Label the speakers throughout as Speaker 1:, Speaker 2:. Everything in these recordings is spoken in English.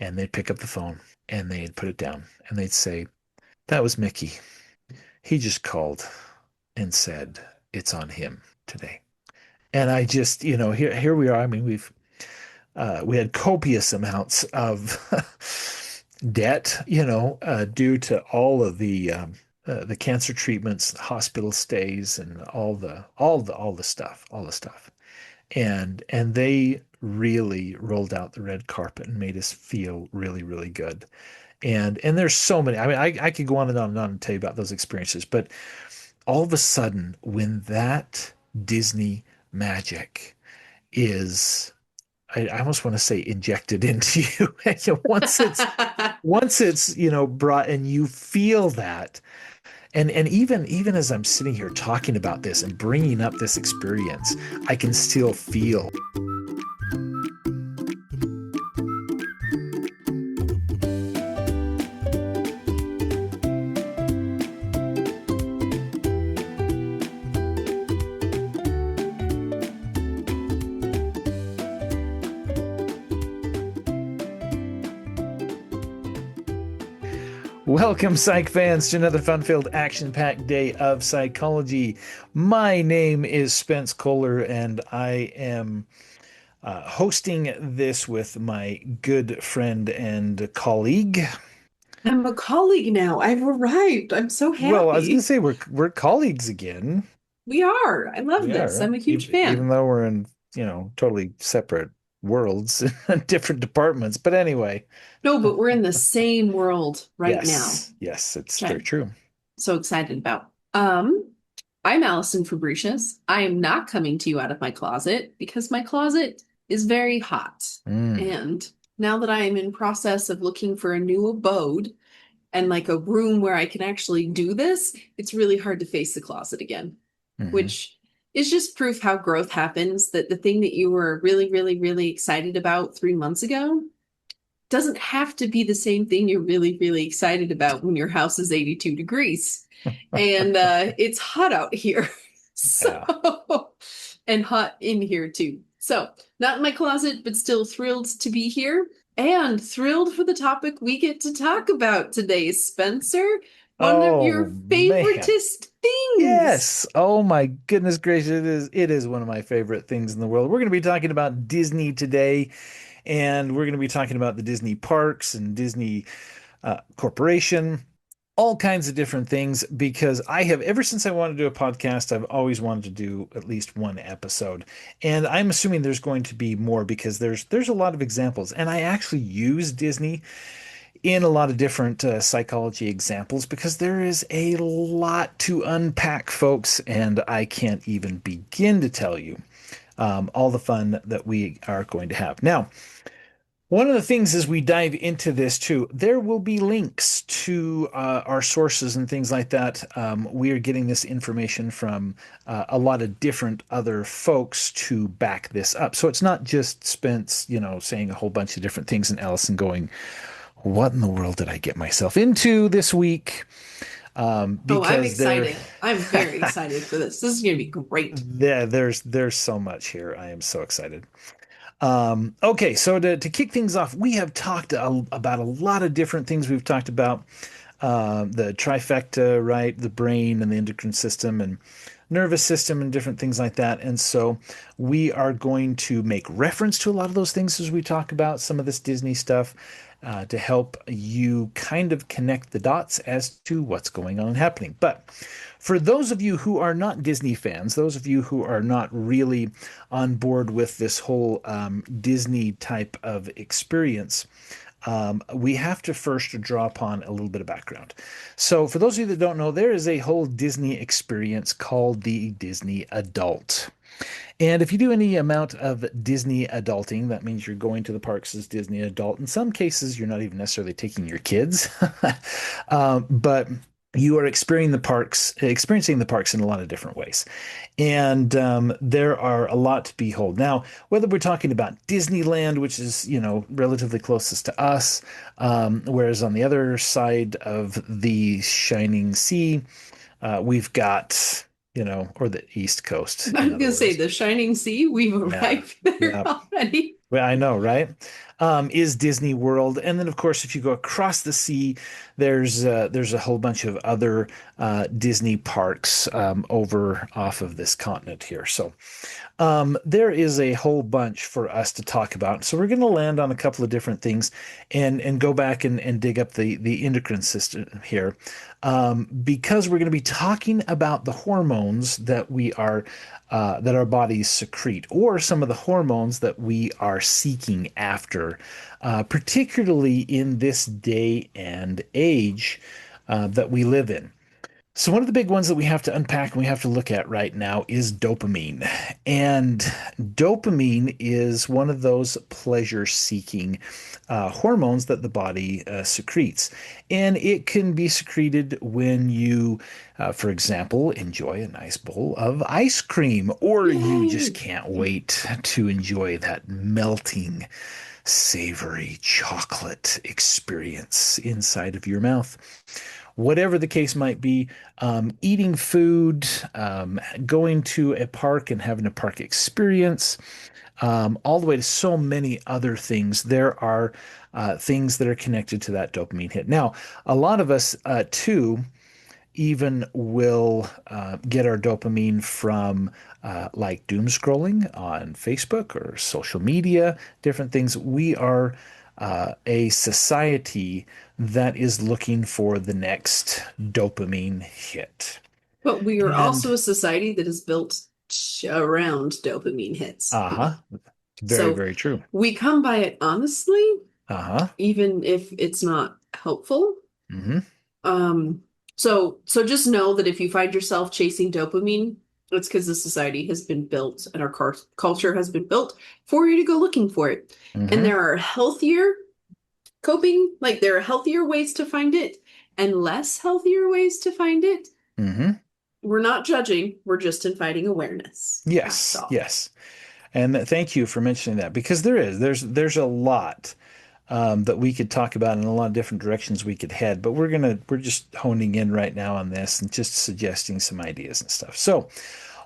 Speaker 1: and they'd pick up the phone and they'd put it down and they'd say, "That was Mickey. He just called and said it's on him today." And I just, here we are. I mean, we had copious amounts of debt, due to all of the cancer treatments, hospital stays, and all the stuff. And they really rolled out the red carpet and made us feel really, really good. And there's so many. I mean, I could go on and on and on and tell you about those experiences, but all of a sudden, when that Disney magic is, I almost want to say injected into you. Once it's brought and you feel that, and even as I'm sitting here talking about this and bringing up this experience, I can still feel. Welcome, Psych fans, to another fun-filled, action-packed day of psychology. My name is Spence Kohler, and I am hosting this with my good friend and colleague.
Speaker 2: I'm a colleague now. I've arrived. I'm so
Speaker 1: Well, I was going to
Speaker 2: happy.
Speaker 1: say we're colleagues again.
Speaker 2: We are. I love
Speaker 1: We
Speaker 2: this.
Speaker 1: are,
Speaker 2: I'm a huge
Speaker 1: even
Speaker 2: fan.
Speaker 1: though we're in totally separate worlds, different departments. But anyway,
Speaker 2: No, but we're in the same world right now,
Speaker 1: yes, yes, it's
Speaker 2: which
Speaker 1: very
Speaker 2: I'm
Speaker 1: true.
Speaker 2: so excited about. I'm Allison Fabricius. I am not coming to you out of my closet because my closet is very hot.
Speaker 1: Mm,
Speaker 2: And now that I am in process of looking for a new abode and like a room where I can actually do this, it's really hard to face the closet again,
Speaker 1: hmm.
Speaker 2: which is just proof how growth happens, that the thing that you were really, really, really excited about 3 months ago doesn't have to be the same thing you're really, really excited about when your house is 82 degrees and it's hot out here. So,
Speaker 1: Yeah.
Speaker 2: and hot in here too. So, not in my closet, but still thrilled to be here and thrilled for the topic we get to talk about today, Spencer. One of
Speaker 1: Oh
Speaker 2: your
Speaker 1: man.
Speaker 2: favoritist things.
Speaker 1: Yes. Oh my goodness gracious. It is one of my favorite things in the world. We're going to be talking about Disney today, and we're going to be talking about the Disney parks and Disney Corporation, all kinds of different things, because I have, ever since I wanted to do a podcast, I've always wanted to do at least one episode. And I'm assuming there's going to be more because there's a lot of examples. And I actually use Disney in a lot of different psychology examples because there is a lot to unpack, folks, and I can't even begin to tell you all the fun that we are going to have. Now, one of the things as we dive into this too, there will be links to our sources and things like that. We are getting this information from a lot of different other folks to back this up. So it's not just Spence, saying a whole bunch of different things and Allison going, "What in the world did I get myself into this week?"
Speaker 2: Oh, I'm
Speaker 1: Because
Speaker 2: excited. I'm very excited for this. This is going to be great.
Speaker 1: there's so much here. I am so excited. Okay, so to kick things off, we have talked about a lot of different things. We've talked about the trifecta, right? The brain and the endocrine system and nervous system and different things like that. And so we are going to make reference to a lot of those things as we talk about some of this Disney stuff to help you kind of connect the dots as to what's going on and happening. But for those of you who are not Disney fans, those of you who are not really on board with this whole Disney type of experience, we have to first draw upon a little bit of background. So, for those of you that don't know, there is a whole Disney experience called the Disney Adult. And if you do any amount of Disney adulting, that means you're going to the parks as Disney adult. In some cases, you're not even necessarily taking your kids, but you are experiencing the parks in a lot of different ways. And there are a lot to behold. Now, whether we're talking about Disneyland, which is, relatively closest to us, whereas on the other side of the shining sea, we've got, or the East Coast,
Speaker 2: I
Speaker 1: in
Speaker 2: was
Speaker 1: other
Speaker 2: going to say
Speaker 1: words.
Speaker 2: the Shining Sea. We've
Speaker 1: Yeah.
Speaker 2: arrived there
Speaker 1: Yeah.
Speaker 2: already.
Speaker 1: Well, I know, right? is Disney World. And then, of course, if you go across the sea, there's a whole bunch of other Disney parks over off of this continent here. So there is a whole bunch for us to talk about. So we're going to land on a couple of different things and go back and dig up the endocrine system here. Because we're going to be talking about the hormones that our bodies secrete, or some of the hormones that we are seeking after, particularly in this day and age that we live in. So, one of the big ones that we have to unpack and we have to look at right now is dopamine. And dopamine is one of those pleasure seeking hormones that the body secretes. And it can be secreted when you, for example, enjoy a nice bowl of ice cream, or you just
Speaker 2: Yay!
Speaker 1: can't wait to enjoy that melting, savory chocolate experience inside of your mouth. Whatever the case might be, eating food, going to a park and having a park experience, all the way to so many other things. There are things that are connected to that dopamine hit. Now, a lot of us, too, even will get our dopamine from like doom scrolling on Facebook or social media, different things. We are a society that is looking for the next dopamine hit.
Speaker 2: But we are
Speaker 1: And
Speaker 2: also a society that is built around dopamine hits.
Speaker 1: uh-huh, very,
Speaker 2: So
Speaker 1: very true.
Speaker 2: we come by it honestly,
Speaker 1: Uh-huh.
Speaker 2: even if it's not helpful.
Speaker 1: Hmm.
Speaker 2: Um, so just know that if you find yourself chasing dopamine, it's because the society has been built and our culture has been built for you to go looking for it. And
Speaker 1: Hmm.
Speaker 2: there are healthier coping, like there are healthier ways to find it and less healthier ways to find it.
Speaker 1: Hmm.
Speaker 2: We're not judging, we're just inviting awareness. That's
Speaker 1: Yes,
Speaker 2: all.
Speaker 1: yes. And thank you for mentioning that, because there's a lot that we could talk about in a lot of different directions we could head, but we're just honing in right now on this and just suggesting some ideas and stuff. So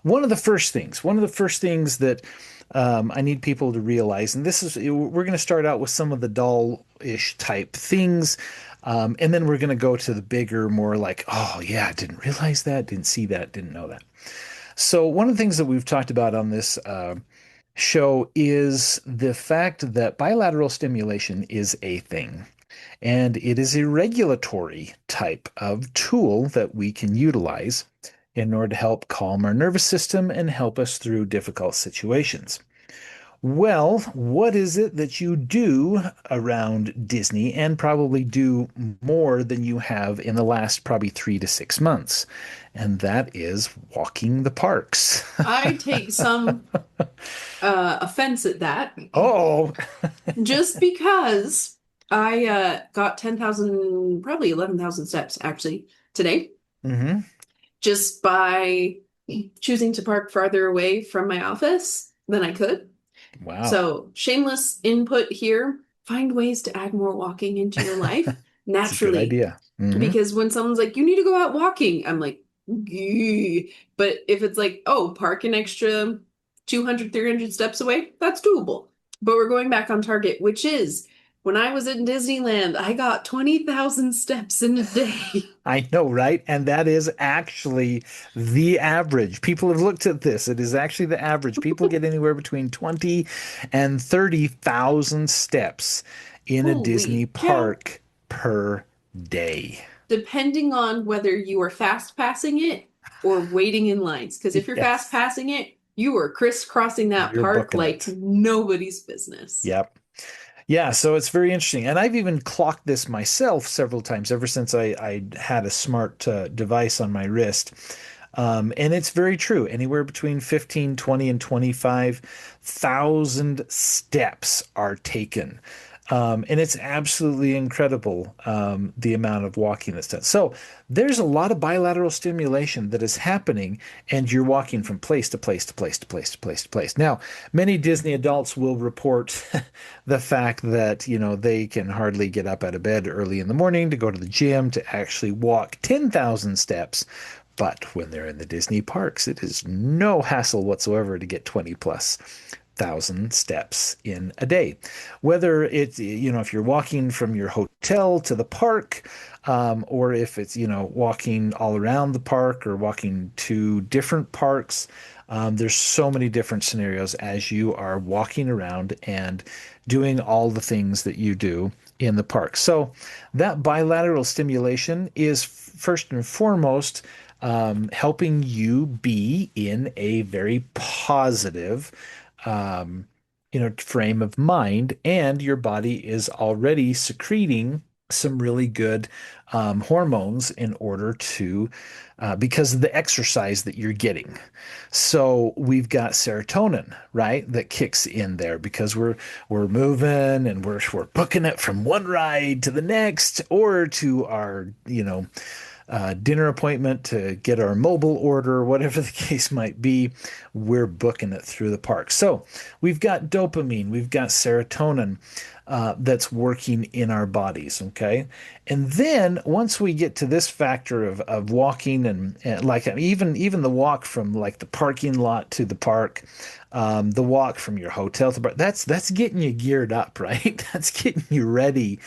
Speaker 1: one of the first things that I need people to realize, and this is we're going to start out with some of the dull-ish type things, and then we're going to go to the bigger, more like, oh yeah, I didn't realize that, didn't see that, didn't know that. So one of the things that we've talked about on this show is the fact that bilateral stimulation is a thing. And it is a regulatory type of tool that we can utilize in order to help calm our nervous system and help us through difficult situations. Well, what is it that you do around Disney, and probably do more than you have in the last probably 3 to 6 months? And that is walking the parks.
Speaker 2: I take some offense at that
Speaker 1: Oh,
Speaker 2: just because I got 10,000, probably 11,000 steps actually today,
Speaker 1: hmm,
Speaker 2: just by choosing to park farther away from my office than I could.
Speaker 1: wow.
Speaker 2: So, shameless input here. Find ways to add more walking into your life
Speaker 1: It's a good
Speaker 2: naturally.
Speaker 1: idea. Hmm.
Speaker 2: Because when someone's like, you need to go out walking, I'm like, "Gee." But if it's like, oh, park an extra 200, 300 steps away, that's doable. But we're going back on target, which is when I was in Disneyland, I got 20,000 steps in a day.
Speaker 1: I know, right? And that is actually the average. People have looked at this. It is actually the average. People get anywhere between 20 and 30,000 steps in a Disney
Speaker 2: Holy cow.
Speaker 1: park per day.
Speaker 2: Depending on whether you are fast passing it or waiting in lines. Because if you're fast
Speaker 1: Yes,
Speaker 2: passing it, you are crisscrossing that
Speaker 1: you're
Speaker 2: park
Speaker 1: booking
Speaker 2: like
Speaker 1: it.
Speaker 2: nobody's business.
Speaker 1: Yep. Yeah, so it's very interesting. And I've even clocked this myself several times ever since I had a smart device on my wrist. And it's very true. Anywhere between 15, 20, and 25,000 steps are taken. And it's absolutely incredible, the amount of walking that's done. So there's a lot of bilateral stimulation that is happening, and you're walking from place to place to place to place to place to place. Now, many Disney adults will report the fact that, they can hardly get up out of bed early in the morning to go to the gym to actually walk 10,000 steps. But when they're in the Disney parks, it is no hassle whatsoever to get 20 plus 5,000 steps in a day. Whether it's, if you're walking from your hotel to the park, or if it's, walking all around the park or walking to different parks, there's so many different scenarios as you are walking around and doing all the things that you do in the park. So that bilateral stimulation is first and foremost helping you be in a very positive, um, frame of mind, and your body is already secreting some really good hormones in order to, because of the exercise that you're getting. So we've got serotonin, right, that kicks in there because we're moving and we're booking it from one ride to the next or to our, dinner appointment to get our mobile order, whatever the case might be, we're booking it through the park. So we've got dopamine, we've got serotonin that's working in our bodies. Okay. And then once we get to this factor of walking and like even the walk from like the parking lot to the park, the walk from your hotel to the park, that's getting you geared up, right? That's getting you ready,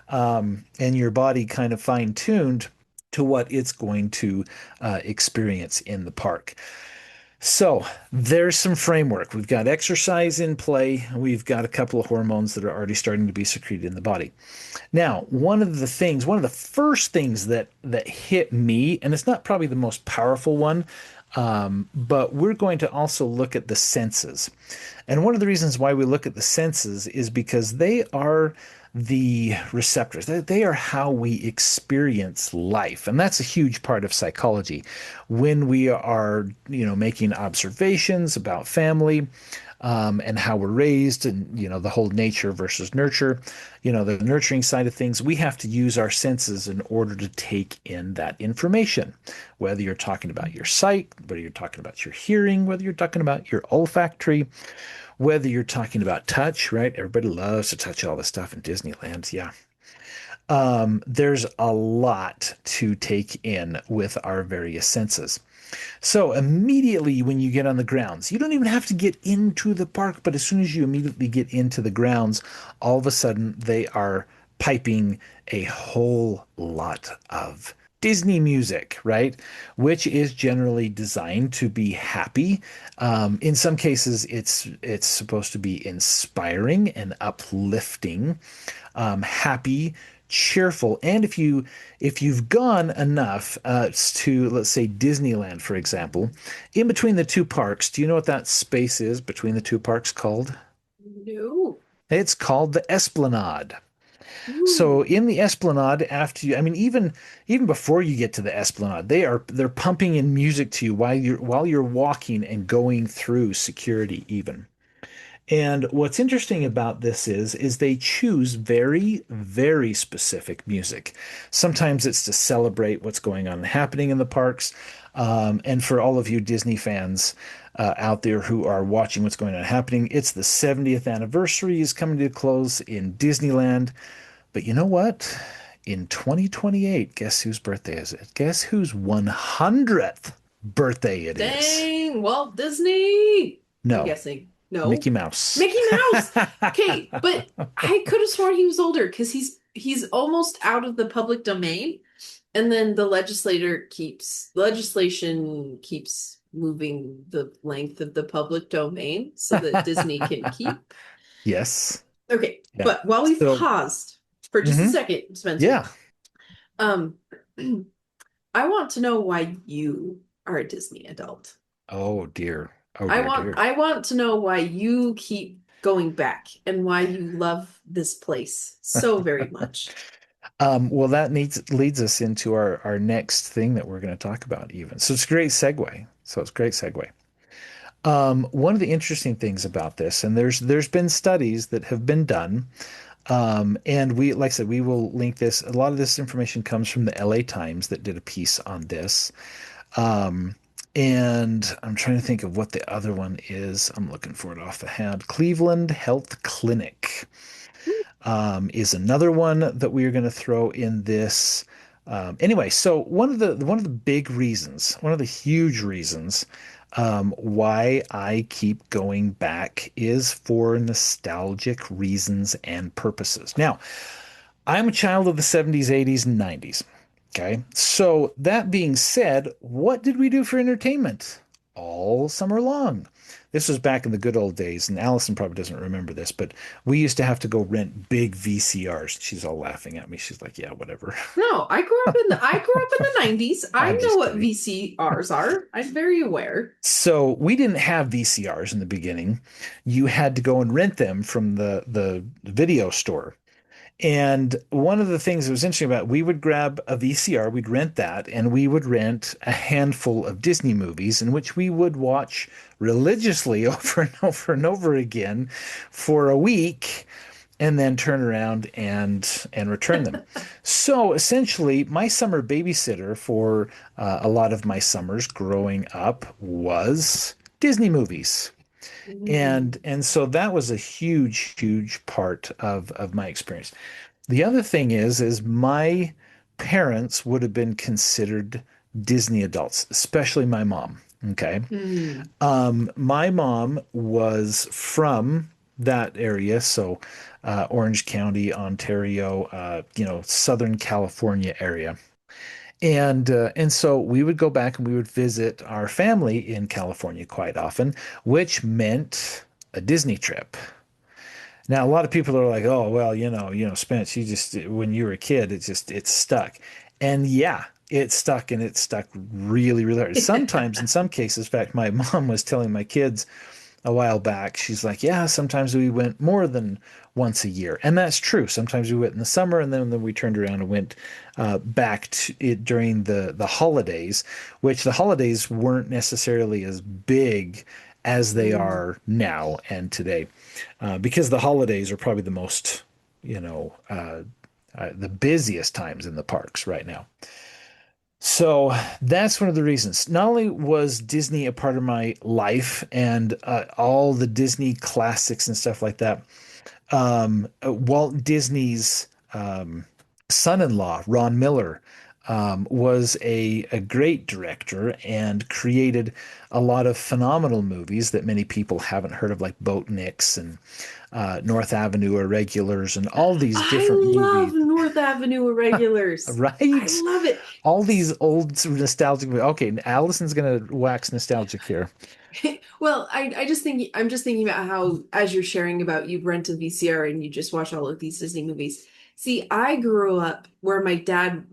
Speaker 1: and your body kind of fine tuned to what it's going to experience in the park. So there's some framework. We've got exercise in play. We've got a couple of hormones that are already starting to be secreted in the body. Now, one of the first things that hit me, and it's not probably the most powerful one, but we're going to also look at the senses. And one of the reasons why we look at the senses is because they are the receptors. They are how we experience life. And that's a huge part of psychology. When we are, making observations about family, and how we're raised and, the whole nature versus nurture, the nurturing side of things, we have to use our senses in order to take in that information. Whether you're talking about your sight, whether you're talking about your hearing, whether you're talking about your olfactory, whether you're talking about touch, right? Everybody loves to touch all this stuff in Disneyland. Yeah. There's a lot to take in with our various senses. So immediately when you get on the grounds, you don't even have to get into the park, but as soon as you immediately get into the grounds, all of a sudden they are piping a whole lot of Disney music, right? Which is generally designed to be happy. In some cases, it's supposed to be inspiring and uplifting, happy, cheerful. And if you've gone enough to, let's say, Disneyland, for example, in between the two parks, do you know what that space is between the two parks called?
Speaker 2: No.
Speaker 1: It's called the Esplanade. So
Speaker 2: Ooh.
Speaker 1: in the Esplanade, after you, I mean, even before you get to the Esplanade, they're pumping in music to you while you're walking and going through security even. And what's interesting about this is they choose very, very specific music. Sometimes it's to celebrate what's going on and happening in the parks. And for all of you Disney fans out there who are watching what's going on and happening, it's the 70th anniversary is coming to a close in Disneyland. But you know what? In 2028, guess whose birthday is it? Guess whose 100th birthday it is?
Speaker 2: Dang, Walt Disney. I'm
Speaker 1: No,
Speaker 2: guessing. No.
Speaker 1: Mickey Mouse.
Speaker 2: Mickey Mouse. Okay, but I could have sworn he was older because he's almost out of the public domain. And then the legislation keeps moving the length of the public domain so that Disney can keep.
Speaker 1: Yes.
Speaker 2: Okay,
Speaker 1: Yeah.
Speaker 2: but while we've
Speaker 1: So,
Speaker 2: paused for just a
Speaker 1: mhm.
Speaker 2: second, Spencer,
Speaker 1: Yeah.
Speaker 2: um, I want to know why you are a Disney adult.
Speaker 1: Oh dear. Oh
Speaker 2: I
Speaker 1: dear,
Speaker 2: want
Speaker 1: dear.
Speaker 2: I want to know why you keep going back and why you love this place so very much.
Speaker 1: Well, that leads us into our next thing that we're going to talk about even. So it's a great segue. So it's a great segue. One of the interesting things about this, and there's been studies that have been done, and we, like I said, we will link this. A lot of this information comes from the LA Times that did a piece on this. Um, and I'm trying to think of what the other one is. I'm looking for it off the hand. Cleveland Health Clinic is another one that we are going to throw in this. Anyway, so one of the big reasons, one of the huge reasons Why I keep going back is for nostalgic reasons and purposes. Now, I'm a child of the 70s, 80s, and 90s. Okay. So, that being said, what did we do for entertainment all summer long? This was back in the good old days, and Allison probably doesn't remember this, but we used to have to go rent big VCRs. She's all laughing at me. She's like, yeah, whatever.
Speaker 2: No, I grew up in the 90s. I
Speaker 1: I'm
Speaker 2: know
Speaker 1: just
Speaker 2: what
Speaker 1: kidding.
Speaker 2: VCRs are. I'm very aware.
Speaker 1: So we didn't have VCRs in the beginning. You had to go and rent them from the video store. And one of the things that was interesting about it, we would grab a VCR, we'd rent that, and we would rent a handful of Disney movies in which we would watch religiously over and over and over again for a week and then turn around and return them. So essentially, my summer babysitter for a lot of my summers growing up was Disney movies.
Speaker 2: Mm.
Speaker 1: And so that was a huge part of my experience. The other thing is my parents would have been considered Disney adults, especially my mom. Okay.
Speaker 2: Hmm.
Speaker 1: My mom was from that area, so Orange County, Ontario, Southern California area. And so we would go back and we would visit our family in California quite often, which meant a Disney trip. Now, a lot of people are like, "Oh, well, Spence, you just when you were a kid, it's stuck." And yeah, it stuck really, really hard. Sometimes, in some cases, in fact, my mom was telling my kids a while back, she's like, "Yeah, sometimes we went more than once a year." And that's true. Sometimes we went in the summer, and then we turned around and went back to it during the holidays, which the holidays weren't necessarily as big as they
Speaker 2: Mm.
Speaker 1: are now and today, because the holidays are probably the most, the busiest times in the parks right now. So that's one of the reasons. Not only was Disney a part of my life and all the Disney classics and stuff like that, Walt Disney's son-in-law, Ron Miller, was a great director and created a lot of phenomenal movies that many people haven't heard of, like Boatniks and North Avenue Irregulars and all these
Speaker 2: I
Speaker 1: different
Speaker 2: love
Speaker 1: movies,
Speaker 2: North Avenue Irregulars. I
Speaker 1: right?
Speaker 2: love it.
Speaker 1: All these old nostalgic movies. Okay, Allison's gonna wax nostalgic here.
Speaker 2: Well, I just think I'm just thinking about how, as you're sharing about you'd rent a VCR and you just watch all of these Disney movies. See, I grew up where my dad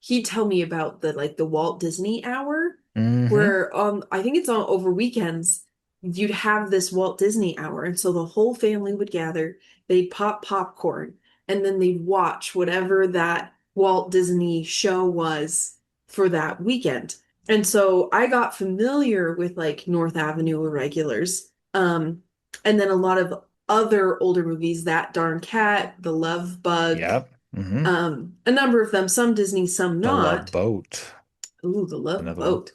Speaker 2: he'd tell me about the Walt Disney Hour,
Speaker 1: Hmm.
Speaker 2: where I think it's on over weekends, you'd have this Walt Disney Hour, and so the whole family would gather, they'd pop popcorn, and then they'd watch whatever that Walt Disney show was for that weekend. And so I got familiar with like North Avenue Irregulars. And then a lot of other older movies, That Darn Cat, The Love Bug,
Speaker 1: Yep.
Speaker 2: a number of them, some Disney, some
Speaker 1: The Love
Speaker 2: not.
Speaker 1: Boat,
Speaker 2: Ooh, The Love
Speaker 1: another one.
Speaker 2: Boat.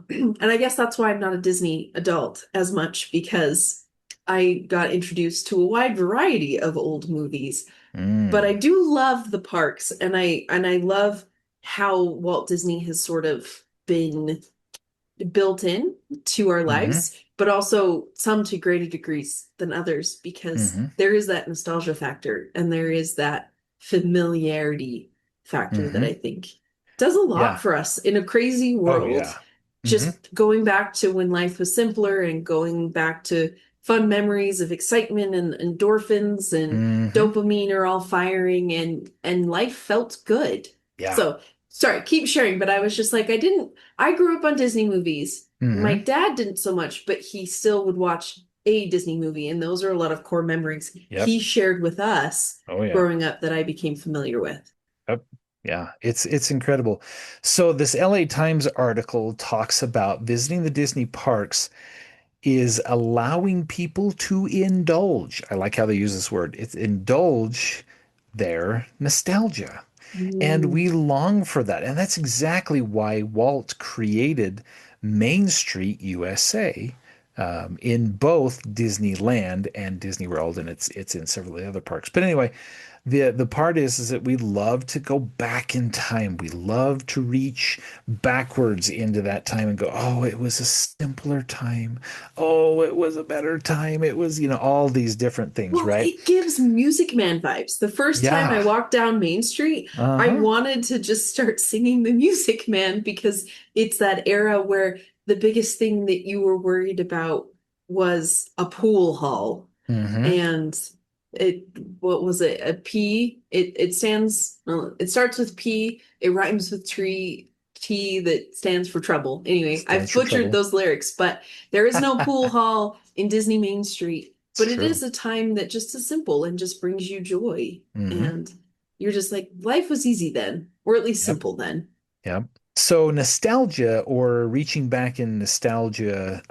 Speaker 2: And I guess that's why I'm not a Disney adult as much because I got introduced to a wide variety of old movies. But I
Speaker 1: Mm.
Speaker 2: do love the parks and I love how Walt Disney has sort of been built in to our
Speaker 1: Hmm.
Speaker 2: lives, but also some to greater degrees than others because
Speaker 1: Hmm.
Speaker 2: there is that nostalgia factor and there is that familiarity factor that
Speaker 1: Hmm.
Speaker 2: I think does a lot
Speaker 1: Yeah.
Speaker 2: for us in a crazy
Speaker 1: Oh
Speaker 2: world.
Speaker 1: yeah. Hmm.
Speaker 2: Just going back to when life was simpler and going back to fun memories of excitement and endorphins and
Speaker 1: Hmm.
Speaker 2: dopamine are all firing and life felt good.
Speaker 1: Yeah.
Speaker 2: So sorry, keep sharing, but I was just like I grew up on Disney movies. My
Speaker 1: Hmm.
Speaker 2: dad didn't so much, but he still would watch a Disney movie, and those are a lot of core memories
Speaker 1: Yep.
Speaker 2: he shared with us
Speaker 1: Oh yeah.
Speaker 2: growing up that I became familiar with.
Speaker 1: Yep. Yeah. It's incredible. So this LA Times article talks about visiting the Disney parks is allowing people to indulge. I like how they use this word. It's indulge their nostalgia. And we
Speaker 2: Mm.
Speaker 1: long for that. And that's exactly why Walt created Main Street USA, in both Disneyland and Disney World, and it's in several of the other parks. But anyway, The part is that we love to go back in time. We love to reach backwards into that time and go, oh, it was a simpler time. Oh, it was a better time. It was, all these different things,
Speaker 2: Well,
Speaker 1: right?
Speaker 2: it gives Music Man vibes. The first time I
Speaker 1: Yeah.
Speaker 2: walked down Main Street, I
Speaker 1: Uh-huh.
Speaker 2: wanted to just start singing the Music Man because it's that era where the biggest thing that you were worried about was a pool hall.
Speaker 1: Mm-hmm.
Speaker 2: And it, what was it? A P. It stands, it starts with P, it rhymes with tree, T that stands for trouble. Anyway,
Speaker 1: Stands
Speaker 2: I've
Speaker 1: for
Speaker 2: butchered
Speaker 1: trouble.
Speaker 2: those lyrics, but there is no pool hall in Disney Main Street.
Speaker 1: It's
Speaker 2: But it
Speaker 1: true.
Speaker 2: is a time that just is simple and just brings you joy.
Speaker 1: Mm-hmm.
Speaker 2: And you're just like, life was easy then, or at least
Speaker 1: Yep.
Speaker 2: simple then.
Speaker 1: Yep. So nostalgia or reaching back in nostalgia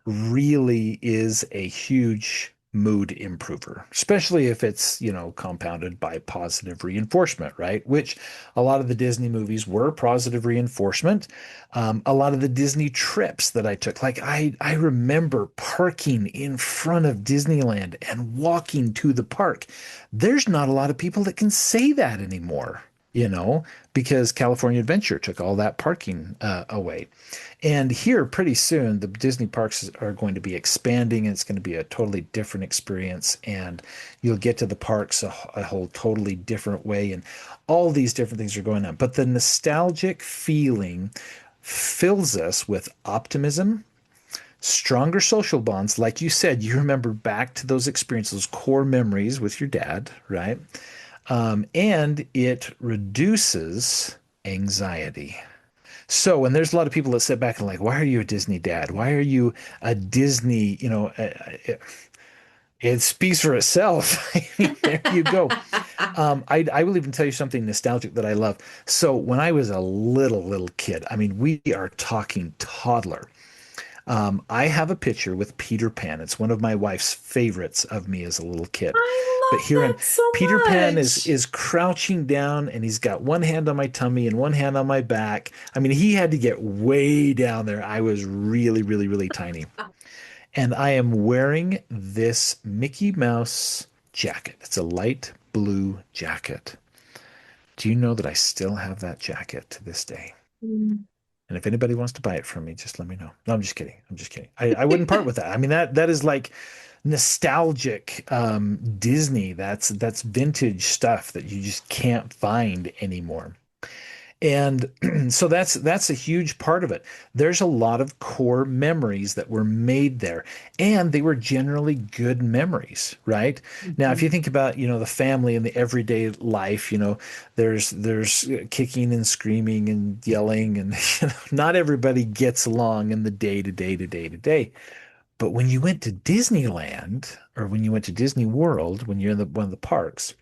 Speaker 1: really is a huge mood improver, especially if it's, compounded by positive reinforcement, right? Which a lot of the Disney movies were positive reinforcement. A lot of the Disney trips that I took, like I remember parking in front of Disneyland and walking to the park. There's not a lot of people that can say that anymore. Because California Adventure took all that parking away. And here, pretty soon, the Disney parks are going to be expanding, and it's going to be a totally different experience. And you'll get to the parks a whole totally different way, and all these different things are going on. But the nostalgic feeling fills us with optimism, stronger social bonds. Like you said, you remember back to those experiences, those core memories with your dad, right? And it reduces anxiety. So, and there's a lot of people that sit back and like, why are you a Disney dad? Why are you a Disney? It speaks for itself. I mean, there you go. I will even tell you something nostalgic that I love. So, when I was a little kid, I mean, we are talking toddler. I have a picture with Peter Pan. It's one of my wife's favorites of me as a little kid.
Speaker 2: I
Speaker 1: But
Speaker 2: love
Speaker 1: here in
Speaker 2: that so
Speaker 1: Peter Pan is
Speaker 2: much.
Speaker 1: is crouching down and he's got one hand on my tummy and one hand on my back. I mean, he had to get way down there. I was really, really, really tiny. And I am wearing this Mickey Mouse jacket. It's a light blue jacket. Do you know that I still have that jacket to this day? And if anybody wants to buy it from me, just let me know. No, I'm just kidding. I'm just kidding. I wouldn't part with that. I mean, that is like nostalgic Disney. That's vintage stuff that you just can't find anymore. And so that's a huge part of it. There's a lot of core memories that were made there, and they were generally good memories, right? Now, if you
Speaker 2: Mhm.
Speaker 1: think about, the family and the everyday life, there's kicking and screaming and yelling, and not everybody gets along in the day to day to day to day. But when you went to Disneyland or when you went to Disney World, when you're in one of the parks,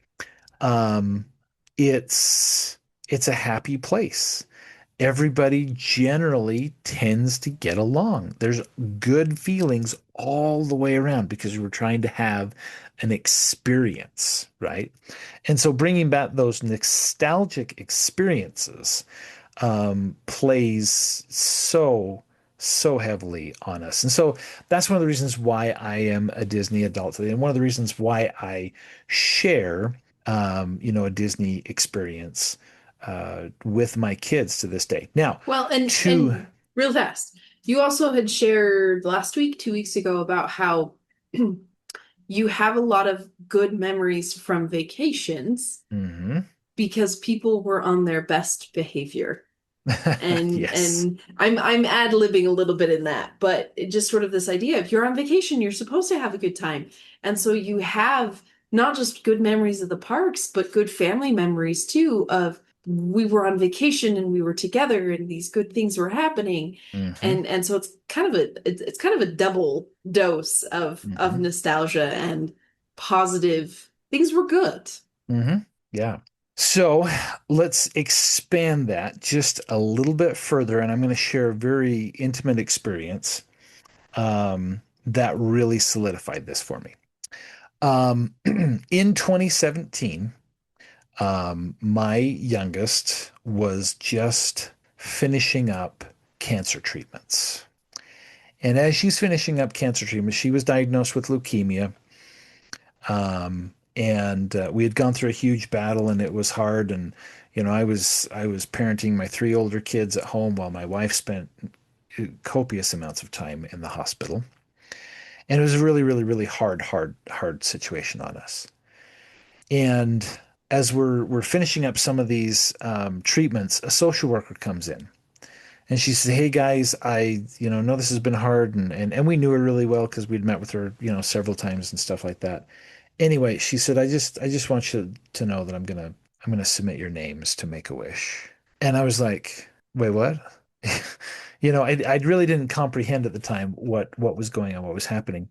Speaker 1: um, it's it's a happy place. Everybody generally tends to get along. There's good feelings all the way around because we were trying to have an experience, right? And so bringing back those nostalgic experiences plays so heavily on us. And so that's one of the reasons why I am a Disney adult today, and one of the reasons why I share, a Disney experience with my kids to this day. Now,
Speaker 2: Well, and
Speaker 1: to
Speaker 2: and real fast, you also had shared last week, 2 weeks ago, about how you have a lot of good memories from vacations
Speaker 1: Mhm.
Speaker 2: because people were on their best behavior. And
Speaker 1: Yes.
Speaker 2: I'm ad-libbing a little bit in that, but it just sort of this idea, if you're on vacation, you're supposed to have a good time. And so you have not just good memories of the parks, but good family memories too of we were on vacation and we were together and these good things were happening.
Speaker 1: Hmm.
Speaker 2: And so it's kind of a double dose of
Speaker 1: Hmm.
Speaker 2: nostalgia and positive things were good.
Speaker 1: Hmm. Yeah. So let's expand that just a little bit further, and I'm going to share a very intimate experience that really solidified this for me. In 2017, my youngest was just finishing up cancer treatments. And as she's finishing up cancer treatment, she was diagnosed with leukemia. and we had gone through a huge battle, and it was hard. And I was parenting my three older kids at home while my wife spent copious amounts of time in the hospital, and it was a really, really, really hard situation on us. And as we're finishing up some of these treatments, a social worker comes in. And she said, "Hey guys, I know this has been hard," and we knew her really well because we'd met with her, several times and stuff like that. Anyway, she said, "I just want you to know that I'm gonna submit your names to Make-A-Wish." And I was like, "Wait, what?" I really didn't comprehend at the time what was going on, what was happening.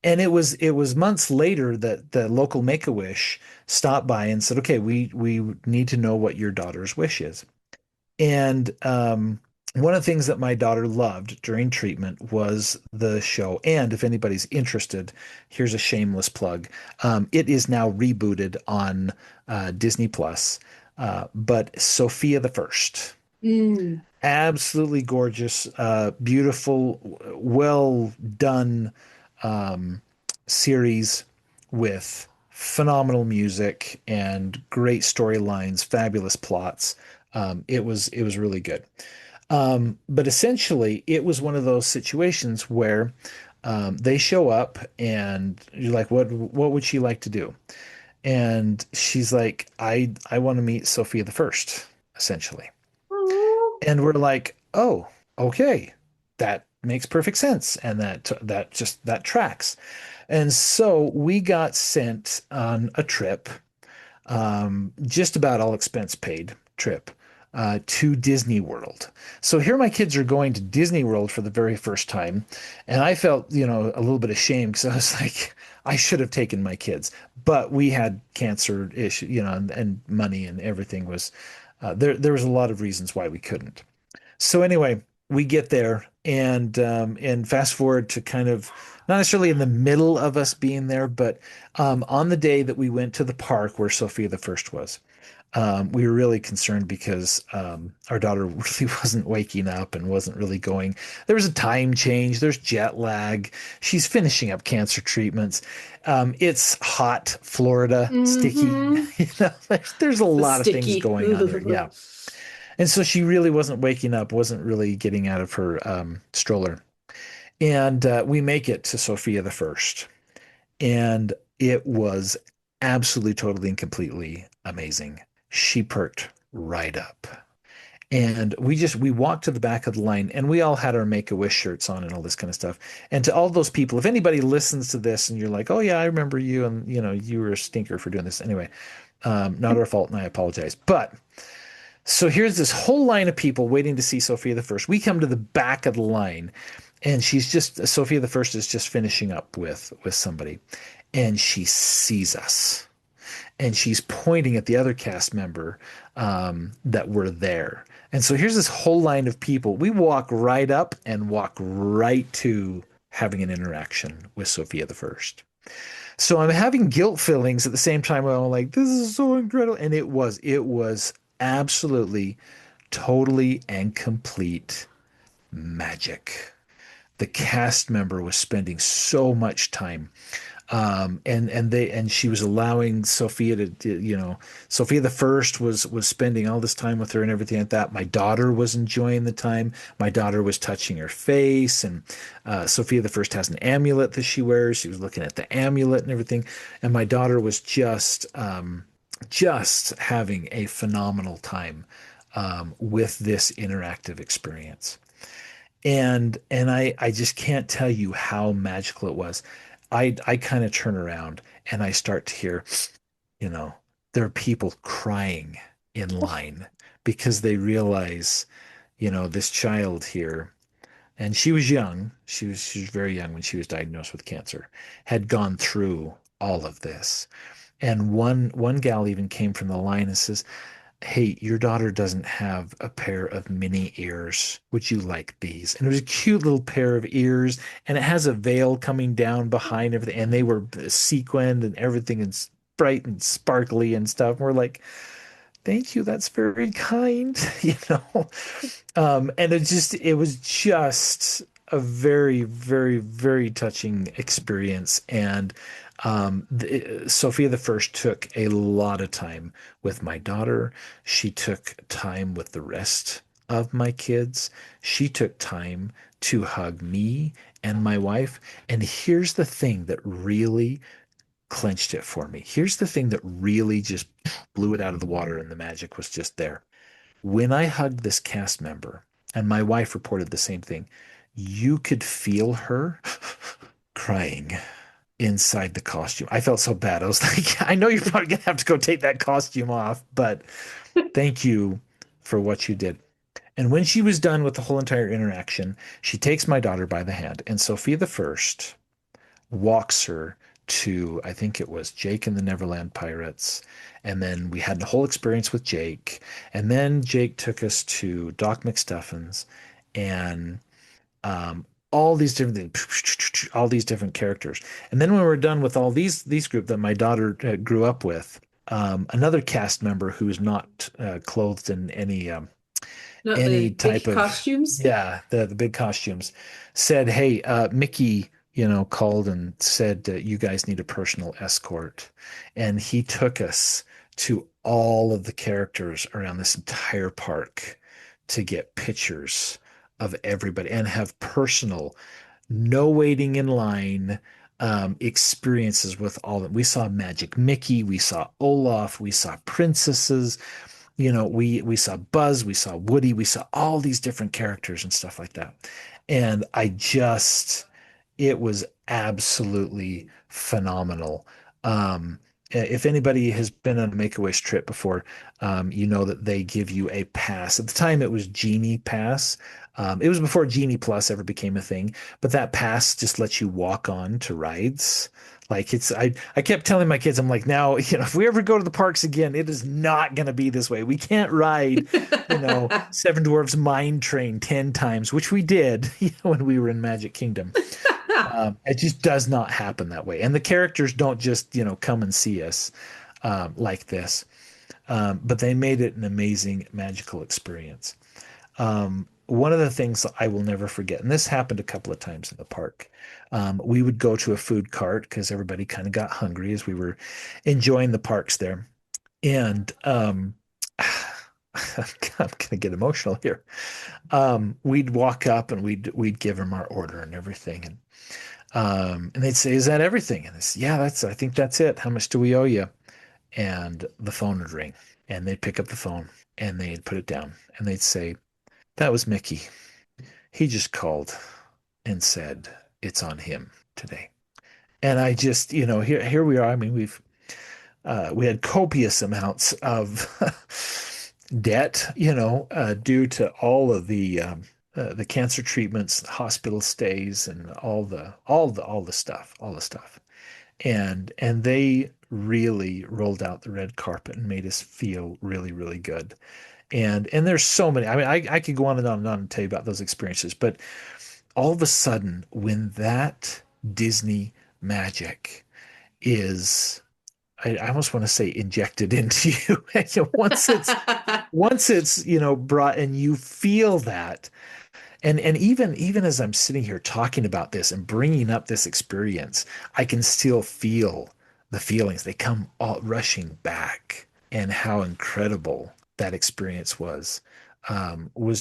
Speaker 1: And it was months later that the local Make-A-Wish stopped by and said, "Okay, we need to know what your daughter's wish is." And one of the things that my daughter loved during treatment was the show. And if anybody's interested, here's a shameless plug. It is now rebooted on Disney Plus, but Sophia the First.
Speaker 2: Mm.
Speaker 1: Absolutely gorgeous, beautiful, well done um, series with phenomenal music and great storylines, fabulous plots. It was really good. But essentially, it was one of those situations where they show up and you're like, what would she like to do? And she's like, I want to meet Sophia the First, essentially.
Speaker 2: Oh.
Speaker 1: And we're like, oh, okay, that makes perfect sense, and that tracks. And so we got sent on a trip, just about all expense paid trip, to Disney World. So here my kids are going to Disney World for the very first time, and I felt, a little bit ashamed because I was like, I should have taken my kids, but we had cancer issue, and money and everything was there. There was a lot of reasons why we couldn't. So anyway, we get there, and fast forward to kind of not necessarily in the middle of us being there, but on the day that we went to the park where Sophia the First was. We were really concerned because our daughter really wasn't waking up and wasn't really going. There was a time change. There's jet lag. She's finishing up cancer treatments. It's hot, Florida, sticky.
Speaker 2: Mm-hmm.
Speaker 1: There's a
Speaker 2: The
Speaker 1: lot of things
Speaker 2: sticky.
Speaker 1: going on there. Yeah. And so she really wasn't waking up, wasn't really getting out of her stroller. And we make it to Sophia the First, and it was absolutely, totally, and completely amazing. She perked right up. And we walked to the back of the line, and we all had our Make-A-Wish shirts on and all this kind of stuff. And to all those people, if anybody listens to this and you're like, "Oh yeah, I remember you, and you were a stinker for doing this." Anyway, not our fault, and I apologize. But so here's this whole line of people waiting to see Sophia the First. We come to the back of the line, and Sophia the First is just finishing up with somebody, and she sees us, and she's pointing at the other cast member that were there. And so here's this whole line of people. We walk right up and walk right to having an interaction with Sophia the First. So I'm having guilt feelings at the same time. I'm like, this is so incredible. And it was absolutely, totally, and complete magic. The cast member was spending so much time, and she was allowing Sophia Sophia the First was spending all this time with her and everything like that. My daughter was enjoying the time. My daughter was touching her face, and Sophia the First has an amulet that she wears. She was looking at the amulet and everything, and my daughter was just having a phenomenal time with this interactive experience. And I just can't tell you how magical it was. I kind of turn around and I start to hear, you know, there are people crying in line because they realize, this child here, and she was young, she was very young when she was diagnosed with cancer, had gone through all of this. And one gal even came from the line and says, "Hey, your daughter doesn't have a pair of mini ears. Would you like these?" And it was a cute little pair of ears, and it has a veil coming down behind everything, and they were sequined and everything, and bright and sparkly and stuff. And we're like, "Thank you, that's very kind," you know. And it was just a very, very, very touching experience, and Sophia the First took a lot of time with my daughter. She took time with the rest of my kids. She took time to hug me and my wife. And here's the thing that really clenched it for me. Here's the thing that really just blew it out of the water, and the magic was just there. When I hugged this cast member, and my wife reported the same thing, you could feel her crying inside the costume. I felt so bad. I was like, I know you're probably gonna have to go take that costume off, but thank you for what you did. And when she was done with the whole entire interaction, she takes my daughter by the hand, and Sophia the First walks her to, I think it was Jake and the Neverland Pirates. And then we had the whole experience with Jake. And then Jake took us to Doc McStuffins and all these different things, all these different characters. And then when we were done with all these group that my daughter grew up with, another cast member who is not clothed in
Speaker 2: Not
Speaker 1: any
Speaker 2: the
Speaker 1: type
Speaker 2: big
Speaker 1: of,
Speaker 2: costumes.
Speaker 1: yeah, the big costumes, said, "Hey, Mickey, called and said you guys need a personal escort," and he took us to all of the characters around this entire park to get pictures of everybody and have personal, no waiting in line experiences with all of them. We saw Magic Mickey, we saw Olaf, we saw princesses, we saw Buzz, we saw Woody, we saw all these different characters and stuff like that. And it was absolutely phenomenal. If anybody has been on a Make-A-Wish trip before, you know that they give you a pass. At the time, it was Genie Pass. It was before Genie Plus ever became a thing, but that pass just lets you walk on to rides. Like I kept telling my kids, I'm like, now, if we ever go to the parks again, it is not going to be this way. We can't ride, Seven Dwarfs Mine Train 10 times, which we did, when we were in Magic Kingdom. It just does not happen that way. And the characters don't just, come and see us like this. But they made it an amazing magical experience. One of the things I will never forget, and this happened a couple of times in the park, we would go to a food cart because everybody kind of got hungry as we were enjoying the parks there. And I'm going to get emotional here. We'd walk up and we'd give them our order and everything. And they'd say, "Is that everything?" And I said, "Yeah, I think that's it. How much do we owe you?" And the phone would ring and they'd pick up the phone and they'd put it down and they'd say, "That was Mickey. He just called and said it's on him today." And I just, here we are. I mean, we had copious amounts of debt, due to all of the cancer treatments, hospital stays, and all the stuff. And they really rolled out the red carpet and made us feel really, really good. And there's so many. I mean, I could go on and on and on and tell you about those experiences, but all of a sudden, when that Disney magic is, I almost want to say injected into you. Once it's brought and you feel that, and even as I'm sitting here talking about this and bringing up this experience, I can still feel the feelings. They come all rushing back, and how incredible that experience was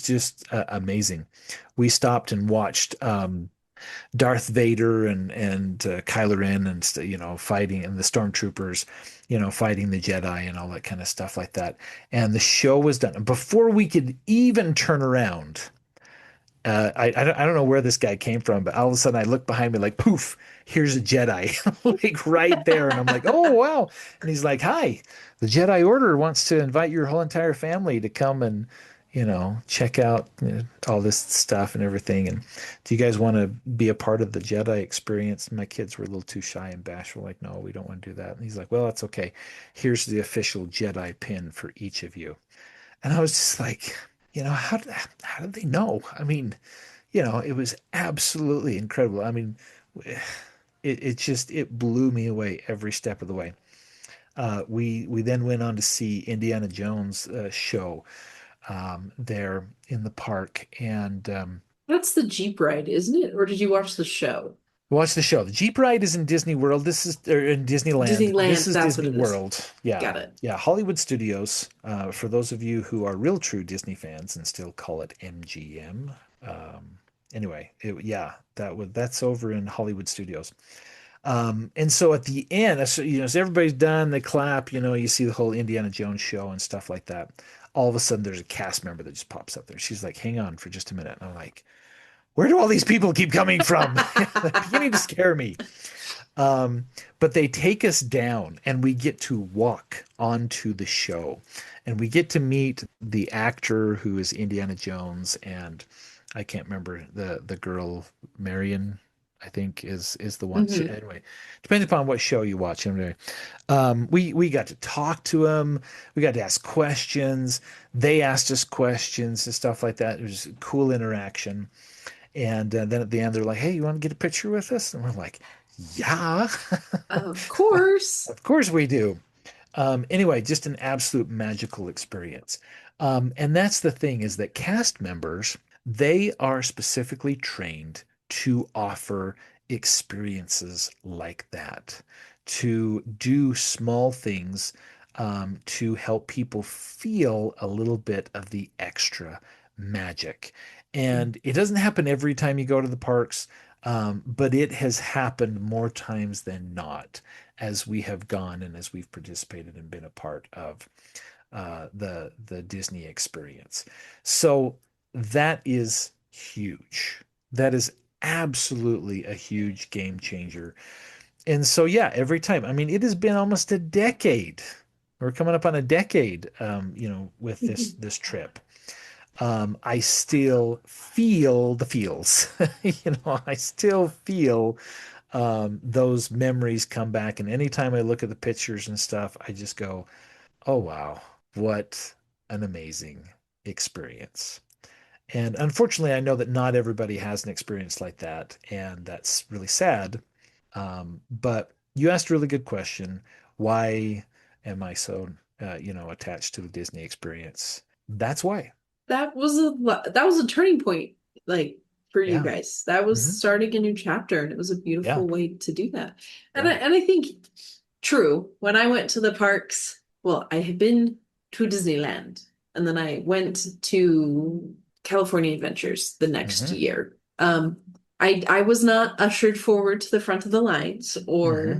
Speaker 1: just amazing. We stopped and watched Darth Vader and Kylo Ren and fighting, and the stormtroopers, fighting the Jedi and all that kind of stuff like that. And the show was done. And before we could even turn around, I don't know where this guy came from, but all of a sudden I look behind me like poof, here's a Jedi like right there, and I'm like, oh wow, and he's like, hi, the Jedi Order wants to invite your whole entire family to come and check out all this stuff and everything. And do you guys want to be a part of the Jedi experience? And my kids were a little too shy and bashful, like, no, we don't want to do that. And he's like, well, that's okay. Here's the official Jedi pin for each of you. And I was just like, how did they know? I mean, it was absolutely incredible. I mean, it blew me away every step of the way. We then went on to see Indiana Jones show there in the park, and
Speaker 2: That's the Jeep ride, isn't it? Or did you watch the show?
Speaker 1: Watch the show. The Jeep ride is in Disney World. This is or in Disneyland. This
Speaker 2: Disneyland,
Speaker 1: is
Speaker 2: that's what
Speaker 1: Disney
Speaker 2: it is.
Speaker 1: World. Yeah.
Speaker 2: Got it.
Speaker 1: Yeah. Hollywood Studios. For those of you who are real true Disney fans and still call it MGM. Anyway, yeah, that's over in Hollywood Studios. And so at the end, so, as everybody's done, they clap, you see the whole Indiana Jones show and stuff like that. All of a sudden, there's a cast member that just pops up there. She's like, hang on for just a minute. And I'm like, where do all these people keep coming from? They're beginning to scare me. But they take us down and we get to walk onto the show and we get to meet the actor who is Indiana Jones and I can't remember the girl Marion I think is the one
Speaker 2: Hmm.
Speaker 1: anyway depends upon what show you watch anyway. We got to talk to him, we got to ask questions, they asked us questions and stuff like that. It was a cool interaction. And then at the end, they're like, "Hey, you want to get a picture with us?" And we're like, "Yeah,
Speaker 2: Of course.
Speaker 1: of course we do." Anyway, just an absolute magical experience. And that's the thing is that cast members, they are specifically trained to offer experiences like that, to do small things to help people feel a little bit of the extra magic. And it doesn't happen every time you go to the parks, but it has happened more times than not as we have gone and as we've participated and been a part of the Disney experience. So that is huge. That is absolutely a huge game changer. And so yeah, every time. I mean, it has been almost a decade. We're coming up on a decade, with this trip. I still feel the feels. I still feel those memories come back. And anytime I look at the pictures and stuff, I just go, oh, wow, what an amazing experience. And unfortunately, I know that not everybody has an experience like that. And that's really sad. But you asked a really good question. Why am I so, attached to the Disney experience? That's why.
Speaker 2: That was a turning point, like for you
Speaker 1: Yeah.
Speaker 2: guys. That was
Speaker 1: Hmm.
Speaker 2: starting a new chapter, and it was a
Speaker 1: Yeah.
Speaker 2: beautiful way to do that. And
Speaker 1: Yeah.
Speaker 2: I think true. When I went to the parks, well, I had been to Disneyland, and then I went to California Adventures the next
Speaker 1: Hmm.
Speaker 2: year. I was not ushered forward to the front of the lines or
Speaker 1: Hmm.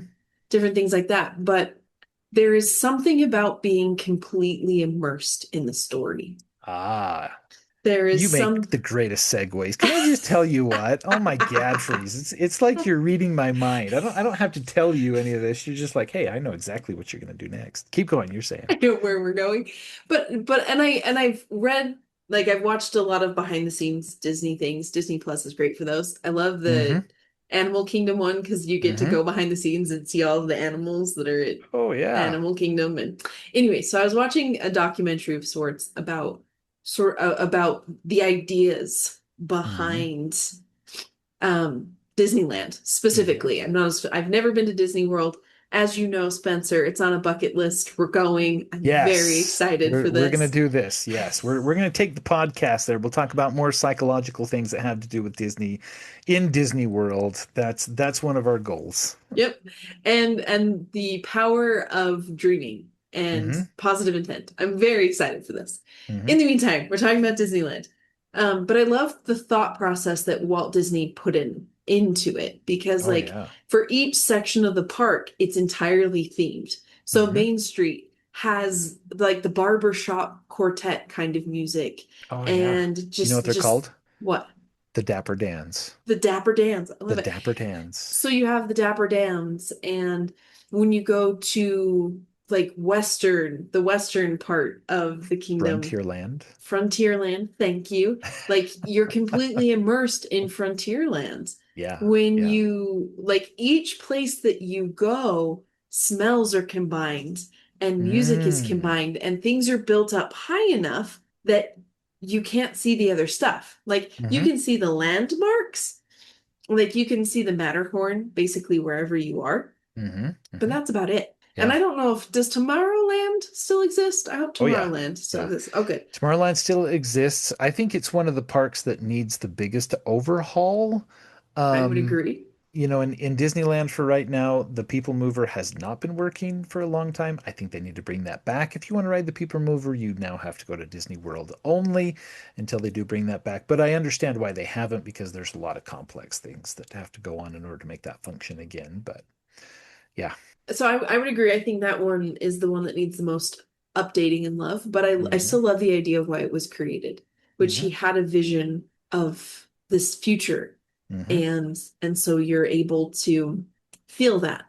Speaker 2: different things like that, but there is something about being completely immersed in the story.
Speaker 1: Ah,
Speaker 2: There
Speaker 1: you
Speaker 2: is
Speaker 1: make
Speaker 2: some
Speaker 1: the greatest segues. Can I just tell you what? Oh my gad freeze. It's like you're reading my mind. I don't have to tell you any of this. You're just like, hey, I know exactly what you're gonna do next. Keep going, you're saying.
Speaker 2: I know where we're going. But and I've read, like, I've watched a lot of behind the scenes Disney things. Disney Plus is great for those. I love the
Speaker 1: Hmm.
Speaker 2: Animal Kingdom one because you get to
Speaker 1: Hmm.
Speaker 2: go behind the scenes and see all of the animals that are at
Speaker 1: Oh yeah.
Speaker 2: Animal Kingdom. And anyway, so I was watching a documentary of sorts about the ideas
Speaker 1: Hmm.
Speaker 2: behind Disneyland
Speaker 1: Hmm.
Speaker 2: specifically. I've never been to Disney World. As you know, Spencer, it's on a bucket list. We're going. I'm very
Speaker 1: Yes.
Speaker 2: excited for
Speaker 1: We're gonna
Speaker 2: this.
Speaker 1: do this. Yes. We're gonna take the podcast there. We'll talk about more psychological things that have to do with Disney in Disney World. That's one of our goals.
Speaker 2: Yep. And the power of dreaming and
Speaker 1: Hmm.
Speaker 2: positive intent. I'm very excited for this.
Speaker 1: Hmm.
Speaker 2: In the meantime, we're talking about Disneyland. But I love the thought process that Walt Disney put into it because,
Speaker 1: Oh
Speaker 2: like,
Speaker 1: yeah.
Speaker 2: for each section of the park, it's entirely themed. So
Speaker 1: Hmm.
Speaker 2: Main Street has like the barber shop quartet kind of music,
Speaker 1: Oh yeah.
Speaker 2: and
Speaker 1: You know what they're
Speaker 2: just
Speaker 1: called?
Speaker 2: what?
Speaker 1: The Dapper Dans.
Speaker 2: The Dapper Dans. I
Speaker 1: The
Speaker 2: love it.
Speaker 1: Dapper Dans.
Speaker 2: So you have the Dapper Dans, and when you go to like the western part of the kingdom,
Speaker 1: Frontierland.
Speaker 2: Frontierland, thank you. Like you're completely immersed in Frontierlands.
Speaker 1: Yeah.
Speaker 2: When
Speaker 1: Yeah.
Speaker 2: you like each place that you go, smells are combined and music is
Speaker 1: Mm.
Speaker 2: combined, and things are built up high enough that you can't see the other stuff. Like you
Speaker 1: Hmm.
Speaker 2: can see the landmarks, like you can see the Matterhorn basically wherever you are,
Speaker 1: Hmm.
Speaker 2: but
Speaker 1: Hmm.
Speaker 2: that's about it. And
Speaker 1: Yeah.
Speaker 2: I don't know if does Tomorrowland still exist? I hope
Speaker 1: Oh yeah.
Speaker 2: Tomorrowland still
Speaker 1: Yeah.
Speaker 2: exists. Oh, good.
Speaker 1: Tomorrowland still exists. I think it's one of the parks that needs the biggest overhaul.
Speaker 2: I would
Speaker 1: Um,
Speaker 2: agree.
Speaker 1: in Disneyland for right now, the People Mover has not been working for a long time. I think they need to bring that back. If you want to ride the People Mover, you now have to go to Disney World only until they do bring that back. But I understand why they haven't, because there's a lot of complex things that have to go on in order to make that function again. But yeah.
Speaker 2: So I would agree. I think that one is the one that needs the most updating and love, but I
Speaker 1: Hmm.
Speaker 2: still love the idea of why it was created, which
Speaker 1: Hmm.
Speaker 2: he had a vision of this future,
Speaker 1: Hmm.
Speaker 2: and so you're able to feel that.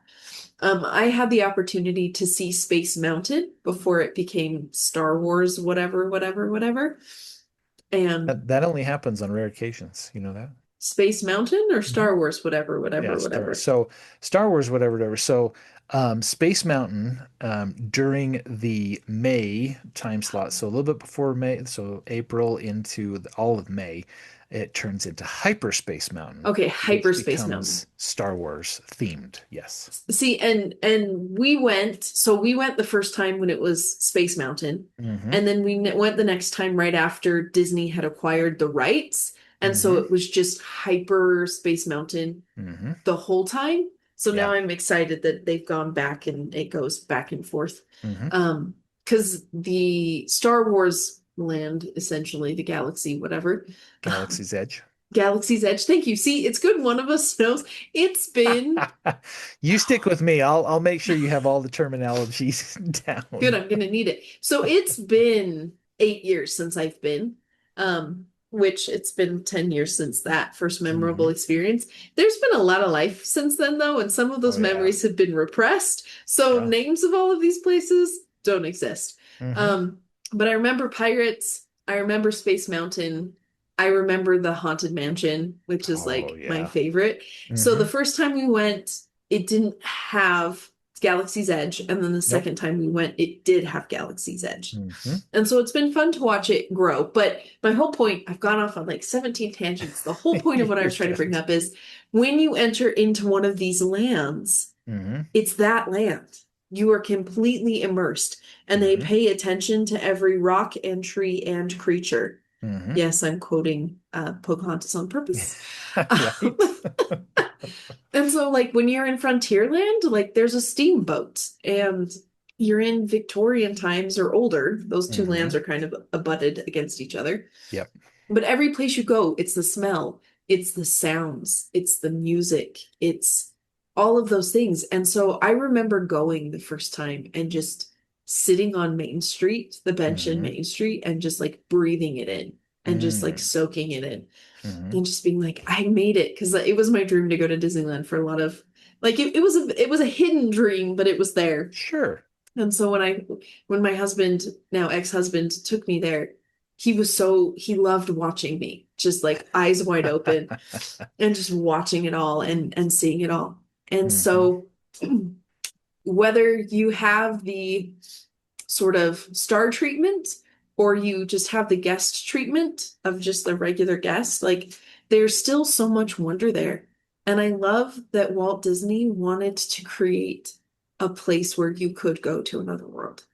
Speaker 2: I had the opportunity to see Space Mountain before it became Star Wars, whatever, whatever, whatever. And
Speaker 1: That only happens on rare occasions. You know that?
Speaker 2: Space Mountain or
Speaker 1: Mhm.
Speaker 2: Star Wars, whatever,
Speaker 1: Yeah,
Speaker 2: whatever, whatever.
Speaker 1: Star Wars, whatever, whatever. So, Space Mountain, during the May time slot, so a little bit before May, so April into all of May, it turns into Hyperspace Mountain,
Speaker 2: Okay,
Speaker 1: which
Speaker 2: Hyperspace Mountain.
Speaker 1: becomes Star Wars themed. Yes.
Speaker 2: See, and we went, so we went the first time when it was Space Mountain,
Speaker 1: Hmm.
Speaker 2: and then we went the next time right after Disney had acquired the rights, and so
Speaker 1: Hmm.
Speaker 2: it was just Hyper Space Mountain
Speaker 1: Hmm.
Speaker 2: the whole time. So now
Speaker 1: Yeah.
Speaker 2: I'm excited that they've gone back and it goes back and forth.
Speaker 1: Hmm.
Speaker 2: Because the Star Wars land, essentially the galaxy, whatever,
Speaker 1: Galaxy's Edge.
Speaker 2: Galaxy's Edge. Thank you. See, it's good one of us knows. It's been
Speaker 1: You stick with me. I'll make sure you have all the terminologies
Speaker 2: good.
Speaker 1: down.
Speaker 2: I'm gonna need it. So it's been 8 years since I've been, which it's been 10 years since that first memorable
Speaker 1: Hmm.
Speaker 2: experience. There's been a lot of life since then, though, and some of
Speaker 1: Oh
Speaker 2: those
Speaker 1: yeah.
Speaker 2: memories have been repressed. So
Speaker 1: Yeah.
Speaker 2: names of all of these places don't exist.
Speaker 1: Hmm.
Speaker 2: Um, but I remember Pirates, I remember Space Mountain, I remember the Haunted Mansion, which is
Speaker 1: Oh
Speaker 2: like my
Speaker 1: yeah.
Speaker 2: favorite. So the
Speaker 1: Hmm.
Speaker 2: first time we went, it didn't have Galaxy's Edge, and then the
Speaker 1: Nope.
Speaker 2: second time we went, it did have Galaxy's Edge.
Speaker 1: Hmm.
Speaker 2: And so it's been fun to watch it grow. But my whole point, I've gone off on like 17 tangents. The whole point of what I
Speaker 1: You're
Speaker 2: was trying to bring
Speaker 1: good.
Speaker 2: up is when you enter into one of these lands,
Speaker 1: Hmm.
Speaker 2: it's that land. You are completely immersed, and they
Speaker 1: Hmm.
Speaker 2: pay attention to every rock and tree and creature.
Speaker 1: Hmm.
Speaker 2: Yes, I'm quoting Pocahontas on purpose.
Speaker 1: Right.
Speaker 2: And so, like, when you're in Frontierland, like, there's a steamboat, and you're in Victorian times or older. Those two lands
Speaker 1: Hmm.
Speaker 2: are kind of abutted against each other.
Speaker 1: Yep.
Speaker 2: But every place you go, it's the smell, it's the sounds, it's the music, it's all of those things. And so I remember going the first time and just sitting on Main Street, the bench in
Speaker 1: Hmm.
Speaker 2: Main Street, and just like breathing it in and just like
Speaker 1: Hmm.
Speaker 2: soaking it in
Speaker 1: Hmm.
Speaker 2: and just being like, I made it, because it was my dream to go to Disneyland for a lot of like it was a hidden dream, but it was there.
Speaker 1: Sure.
Speaker 2: And so when my husband, now ex-husband, took me there, he loved watching me, just like eyes wide open and just watching it all and seeing it all. And
Speaker 1: Hmm.
Speaker 2: so whether you have the sort of star treatment or you just have the guest treatment of just the regular guest, like there's still so much wonder there. And I love that Walt Disney wanted to create a place where you could go to another world,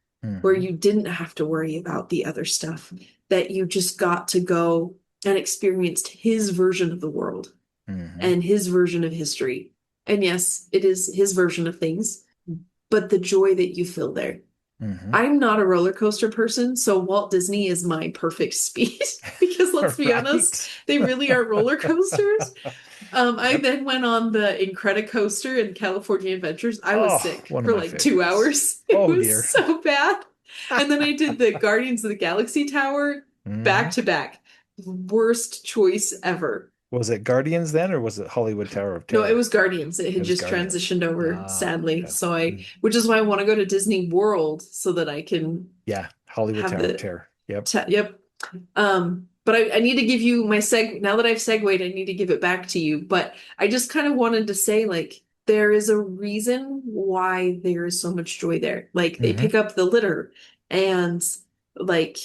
Speaker 2: where
Speaker 1: Hmm.
Speaker 2: you didn't have to worry about the other stuff, that you just got to go and experienced his version of the world
Speaker 1: Hmm.
Speaker 2: and his version of history. And yes, it is his version of things, but the joy that you feel there.
Speaker 1: Hmm.
Speaker 2: I'm not a roller coaster person, so Walt Disney is my perfect speed because let's be honest,
Speaker 1: Right.
Speaker 2: they really are roller coasters. I
Speaker 1: Yep.
Speaker 2: then went on the Incredicoaster in California Adventures. I was
Speaker 1: Oh,
Speaker 2: sick
Speaker 1: one of
Speaker 2: for
Speaker 1: my
Speaker 2: like 2 hours.
Speaker 1: favorites.
Speaker 2: It
Speaker 1: Oh
Speaker 2: was
Speaker 1: dear.
Speaker 2: so bad. And then I did the Guardians of the Galaxy Tower back
Speaker 1: Hmm.
Speaker 2: to back. Worst choice ever.
Speaker 1: Was it Guardians then, or was it Hollywood Tower of
Speaker 2: No, it
Speaker 1: Terror?
Speaker 2: was Guardians. It
Speaker 1: It
Speaker 2: had
Speaker 1: was
Speaker 2: just
Speaker 1: Guardians.
Speaker 2: transitioned over,
Speaker 1: Ah,
Speaker 2: sadly.
Speaker 1: okay.
Speaker 2: So
Speaker 1: Mm.
Speaker 2: which is why I want to go to Disney World so that I can
Speaker 1: Yeah, Hollywood
Speaker 2: have
Speaker 1: Tower of
Speaker 2: the
Speaker 1: Terror. Yep.
Speaker 2: yep. But I need to give you my now that I've segued, I need to give it back to you. But I just kind of wanted to say, like, there is a reason why there is so much joy there. Like, they
Speaker 1: Hmm.
Speaker 2: pick up the litter and like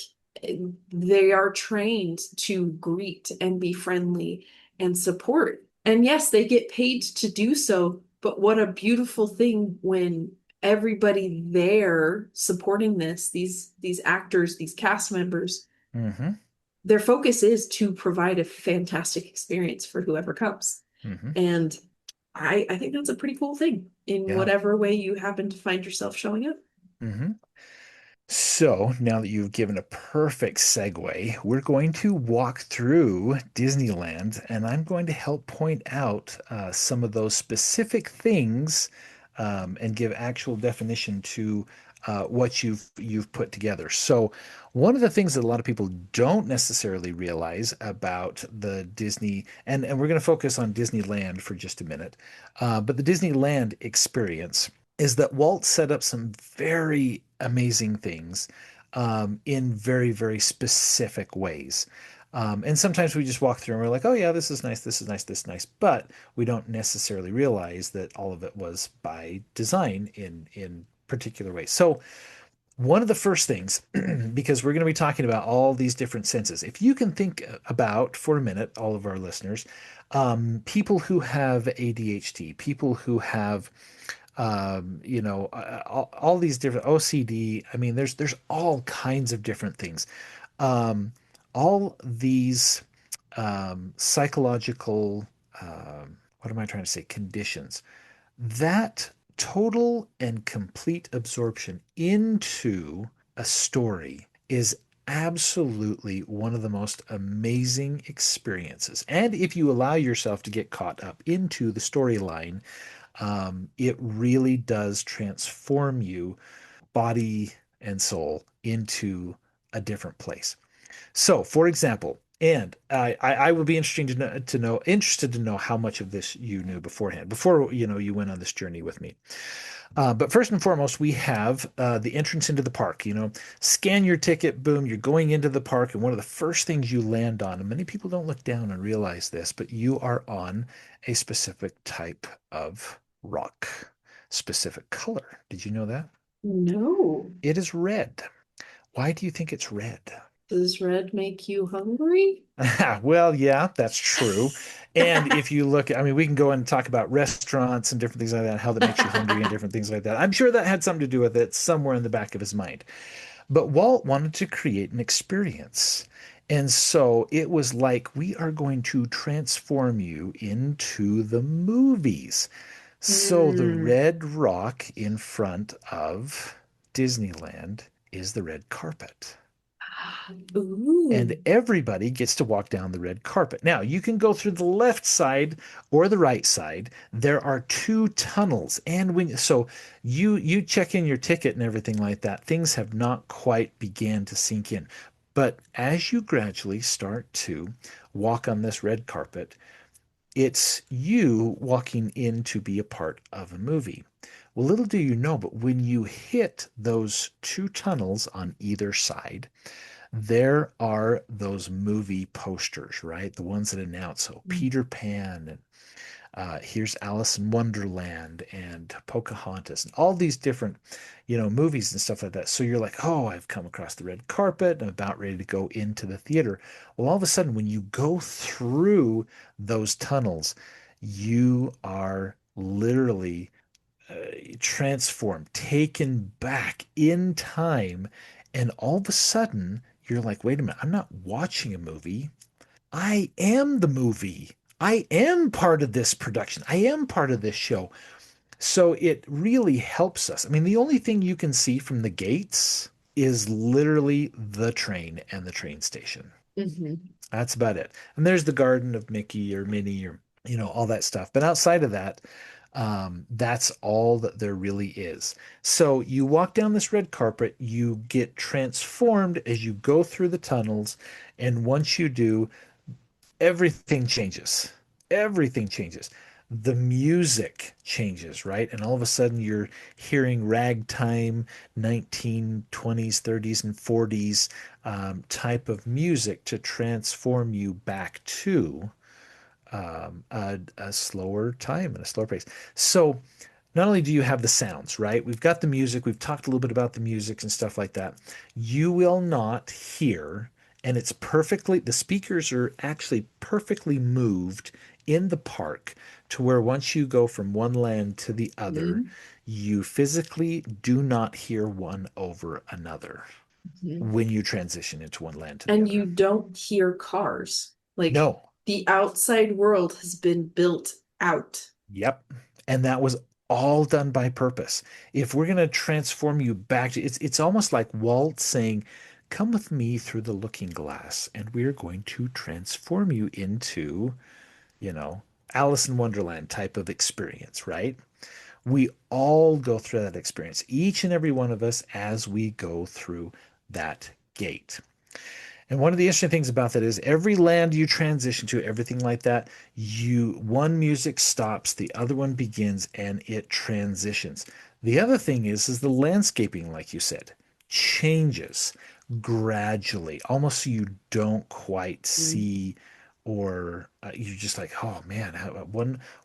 Speaker 2: they are trained to greet and be friendly and support. And yes, they get paid to do so, but what a beautiful thing when everybody there supporting these actors, these cast members,
Speaker 1: Hmm.
Speaker 2: their focus is to provide a fantastic experience for whoever comes.
Speaker 1: Hmm.
Speaker 2: And I think that's a pretty cool thing in
Speaker 1: Yeah.
Speaker 2: whatever way you happen to find yourself showing up.
Speaker 1: Hmm. So now that you've given a perfect segue, we're going to walk through Disneyland, and I'm going to help point out some of those specific things and give actual definition to what you've put together. So one of the things that a lot of people don't necessarily realize about the Disney, and we're going to focus on Disneyland for just a minute, but the Disneyland experience is that Walt set up some very amazing things in very, very specific ways. And sometimes we just walk through and we're like, oh, yeah, this is nice, this is nice, this is nice. But we don't necessarily realize that all of it was by design in particular ways. So, one of the first things, because we're going to be talking about all these different senses, if you can think about for a minute, all of our listeners, people who have ADHD, people who have all these different OCD. I mean, there's all kinds of different things. Um, all these psychological, what am I trying to say, conditions that total and complete absorption into a story is absolutely one of the most amazing experiences. And if you allow yourself to get caught up into the storyline, it really does transform you, body and soul, into a different place. So, for example, and I would be interested to know how much of this you knew beforehand, before you went on this journey with me. But first and foremost, we have the entrance into the park. Scan your ticket, boom, you're going into the park, and one of the first things you land on, and many people don't look down and realize this, but you are on a specific type of rock, specific color. Did you know that?
Speaker 2: No.
Speaker 1: It is red. Why do you think it's red?
Speaker 2: Does red make you hungry?
Speaker 1: Well, yeah, that's true. And if you look, I mean, we can go and talk about restaurants and different things like that, how that makes you hungry and different things like that. I'm sure that had something to do with it somewhere in the back of his mind. But Walt wanted to create an experience. And so it was like, we are going to transform you into the movies. So the
Speaker 2: Mm.
Speaker 1: red rock in front of Disneyland is the red carpet, and
Speaker 2: Ooh.
Speaker 1: everybody gets to walk down the red carpet. Now, you can go through the left side or the right side. There are two tunnels, and you check in your ticket and everything like that, things have not quite began to sink in. But as you gradually start to walk on this red carpet, it's you walking in to be a part of a movie. Well, little do you know, but when you hit those two tunnels on either side, there are those movie posters, right? The ones that announce, oh, Peter Pan, and here's Alice in Wonderland and Pocahontas, and all these different, movies and stuff like that. So you're like, oh, I've come across the red carpet. And I'm about ready to go into the theater. Well, all of a sudden, when you go through those tunnels, you are literally uh, transformed, taken back in time. And all of a sudden, you're like, wait a minute, I'm not watching a movie. I am the movie. I am part of this production. I am part of this show. So it really helps us. I mean, the only thing you can see from the gates is literally the train and the train station.
Speaker 2: Mm-hmm.
Speaker 1: That's about it. And there's the garden of Mickey or Minnie or, all that stuff. But outside of that, that's all that there really is. So you walk down this red carpet, you get transformed as you go through the tunnels. And once you do, everything changes. Everything changes. The music changes, right? And all of a sudden you're hearing ragtime 1920s, 30s, and 40s type of music to transform you back to a slower time and a slower pace. So not only do you have the sounds, right? We've got the music. We've talked a little bit about the music and stuff like that. You will not hear, and the speakers are actually perfectly moved in the park to where once you go from one land to the other, you physically do not hear one over another
Speaker 2: Mm-hmm.
Speaker 1: when you transition into one land to the
Speaker 2: And you
Speaker 1: other.
Speaker 2: don't hear cars. Like
Speaker 1: No.
Speaker 2: the outside world has been built out.
Speaker 1: Yep. And that was all done by purpose. If we're going to transform you back to it's almost like Walt saying, "Come with me through the looking glass, and we're going to transform you into, you know, Alice in Wonderland type of experience, right?" We all go through that experience, each and every one of us, as we go through that gate. And one of the interesting things about that is every land you transition to, everything like that, one music stops, the other one begins, and it transitions. The other thing is the landscaping, like you said, changes gradually, almost so you don't quite
Speaker 2: Mm.
Speaker 1: see, or you're just like, oh man,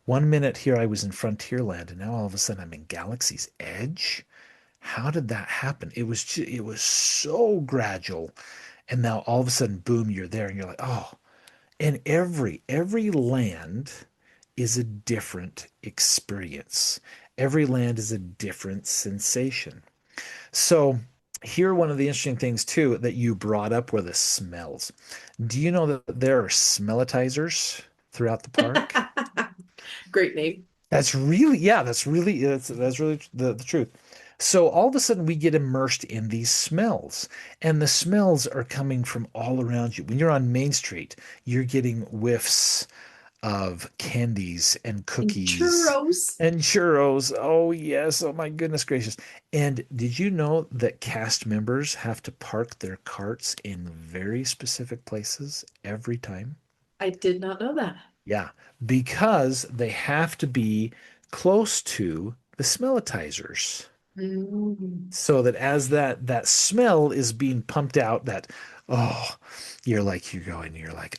Speaker 1: one minute here I was in Frontierland, and now all of a sudden I'm in Galaxy's Edge. How did that happen? It was so gradual, and now all of a sudden, boom, you're there, and you're like, oh. And every land is a different experience. Every land is a different sensation. So here, one of the interesting things too that you brought up were the smells. Do you know that there are smellitizers throughout the park?
Speaker 2: Great name.
Speaker 1: That's really the truth. So all of a sudden we get immersed in these smells, and the smells are coming from all around you. When you're on Main Street, you're getting whiffs of candies and
Speaker 2: And
Speaker 1: cookies
Speaker 2: churros.
Speaker 1: and churros. Oh yes, oh my goodness gracious. And did you know that cast members have to park their carts in very specific places every time?
Speaker 2: I did not know that.
Speaker 1: Yeah, because they have to be close to the smellitizers.
Speaker 2: Mm.
Speaker 1: So that as that smell is being pumped out, that oh, you're like,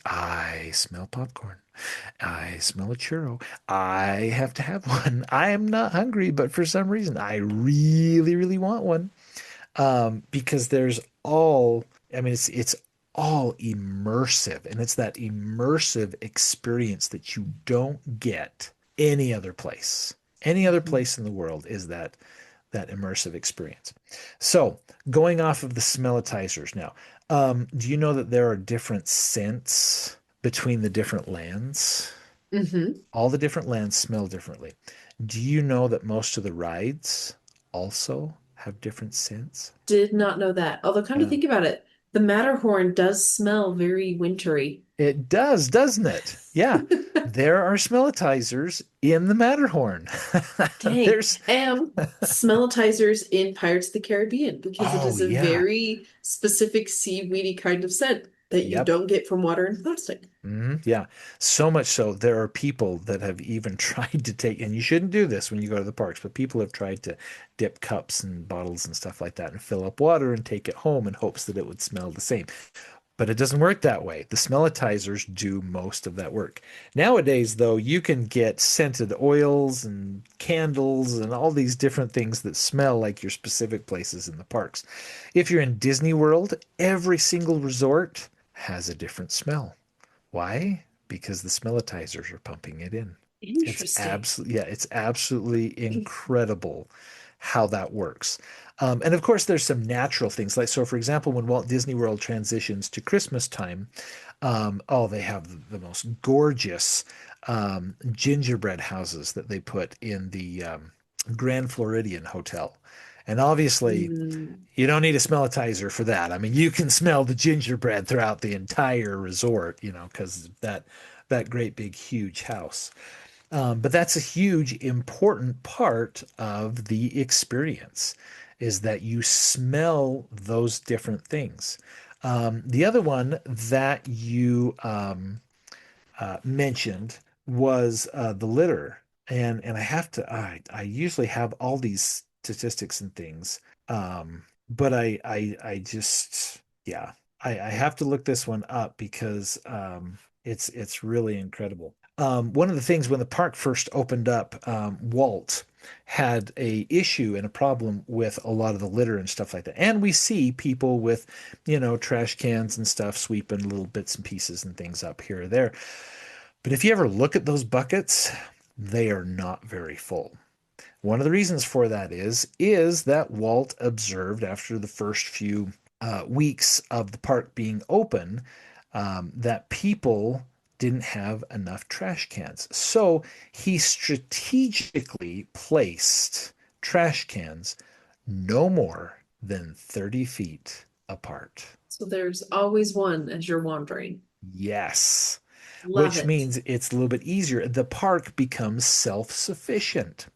Speaker 1: I smell popcorn. I smell a churro. I have to have one. I am not hungry, but for some reason I really, really want one. Because there's all, I mean, it's all immersive, and it's that immersive experience that you don't get any other place. Any other place in the world is that immersive experience. So, going off of the smellitizers now, do you know that there are different scents between the different lands?
Speaker 2: Mm-hmm.
Speaker 1: All the different lands smell differently. Do you know that most of the rides also have different scents?
Speaker 2: Did not know that. Although, come to
Speaker 1: Yeah.
Speaker 2: think about it, the Matterhorn does smell very wintry.
Speaker 1: It does, doesn't it? Yeah. There are smellitizers in the Matterhorn.
Speaker 2: Dang.
Speaker 1: There's,
Speaker 2: And smellitizers in Pirates of the Caribbean because it
Speaker 1: oh,
Speaker 2: is a
Speaker 1: yeah.
Speaker 2: very specific seaweedy kind of scent that you
Speaker 1: Yep.
Speaker 2: don't get from water and plastic.
Speaker 1: Yeah. So much so, there are people that have even tried to take, and you shouldn't do this when you go to the parks, but people have tried to dip cups and bottles and stuff like that and fill up water and take it home in hopes that it would smell the same. But it doesn't work that way. The smellitizers do most of that work. Nowadays, though, you can get scented oils and candles and all these different things that smell like your specific places in the parks. If you're in Disney World, every single resort has a different smell. Why? Because the smellitizers are pumping it in.
Speaker 2: Interesting.
Speaker 1: Yeah, it's absolutely incredible how that works. And of course, there's some natural things like so. For example, when Walt Disney World transitions to Christmas time, oh, they have the most gorgeous gingerbread houses that they put in the Grand Floridian Hotel. And obviously,
Speaker 2: Mm.
Speaker 1: you don't need a smellitizer for that. I mean, you can smell the gingerbread throughout the entire resort, because that great big huge house. But that's a huge important part of the experience is that you smell those different things. The other one that you mentioned was the litter, and I have to I usually have all these statistics and things, but I just yeah I have to look this one up because it's really incredible. One of the things when the park first opened up, Walt had a issue and a problem with a lot of the litter and stuff like that. And we see people with, trash cans and stuff sweeping little bits and pieces and things up here or there. But if you ever look at those buckets, they are not very full. One of the reasons for that is that Walt observed after the first few weeks of the park being open that people didn't have enough trash cans. So he strategically placed trash cans no more than 30 feet apart.
Speaker 2: So there's always one as you're wandering.
Speaker 1: Yes,
Speaker 2: Love
Speaker 1: which
Speaker 2: it.
Speaker 1: means it's a little bit easier. The park becomes self-sufficient,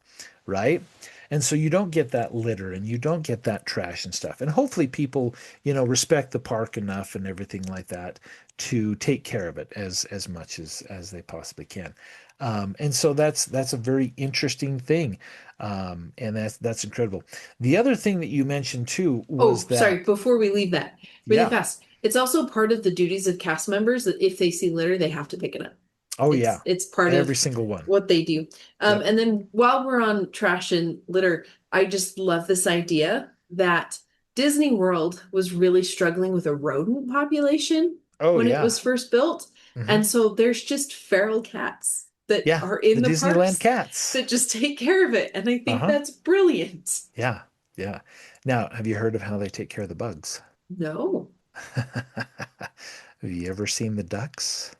Speaker 1: right? And so you don't get that litter and you don't get that trash and stuff. And hopefully people, respect the park enough and everything like that to take care of it as much as they possibly can. And so that's a very interesting thing. And that's incredible. The other thing that you mentioned too was
Speaker 2: Oh,
Speaker 1: that,
Speaker 2: sorry. Before we leave that, really
Speaker 1: yeah,
Speaker 2: fast. It's also part of the duties of cast members that if they see litter, they have to pick it up.
Speaker 1: oh
Speaker 2: It's
Speaker 1: yeah,
Speaker 2: it's part
Speaker 1: every
Speaker 2: of
Speaker 1: single one.
Speaker 2: what they do.
Speaker 1: Yep.
Speaker 2: And then while we're on trash and litter, I just love this idea that Disney World was really struggling with a rodent population
Speaker 1: Oh
Speaker 2: when it
Speaker 1: yeah.
Speaker 2: was first built.
Speaker 1: Hmm.
Speaker 2: And so there's just feral cats that
Speaker 1: Yeah,
Speaker 2: are
Speaker 1: the
Speaker 2: in the
Speaker 1: Disneyland
Speaker 2: parks
Speaker 1: cats.
Speaker 2: that just take care of it. And I think
Speaker 1: Uh-huh.
Speaker 2: that's brilliant.
Speaker 1: Yeah, yeah. Now, have you heard of how they take care of the bugs?
Speaker 2: No.
Speaker 1: Have you ever seen the ducks?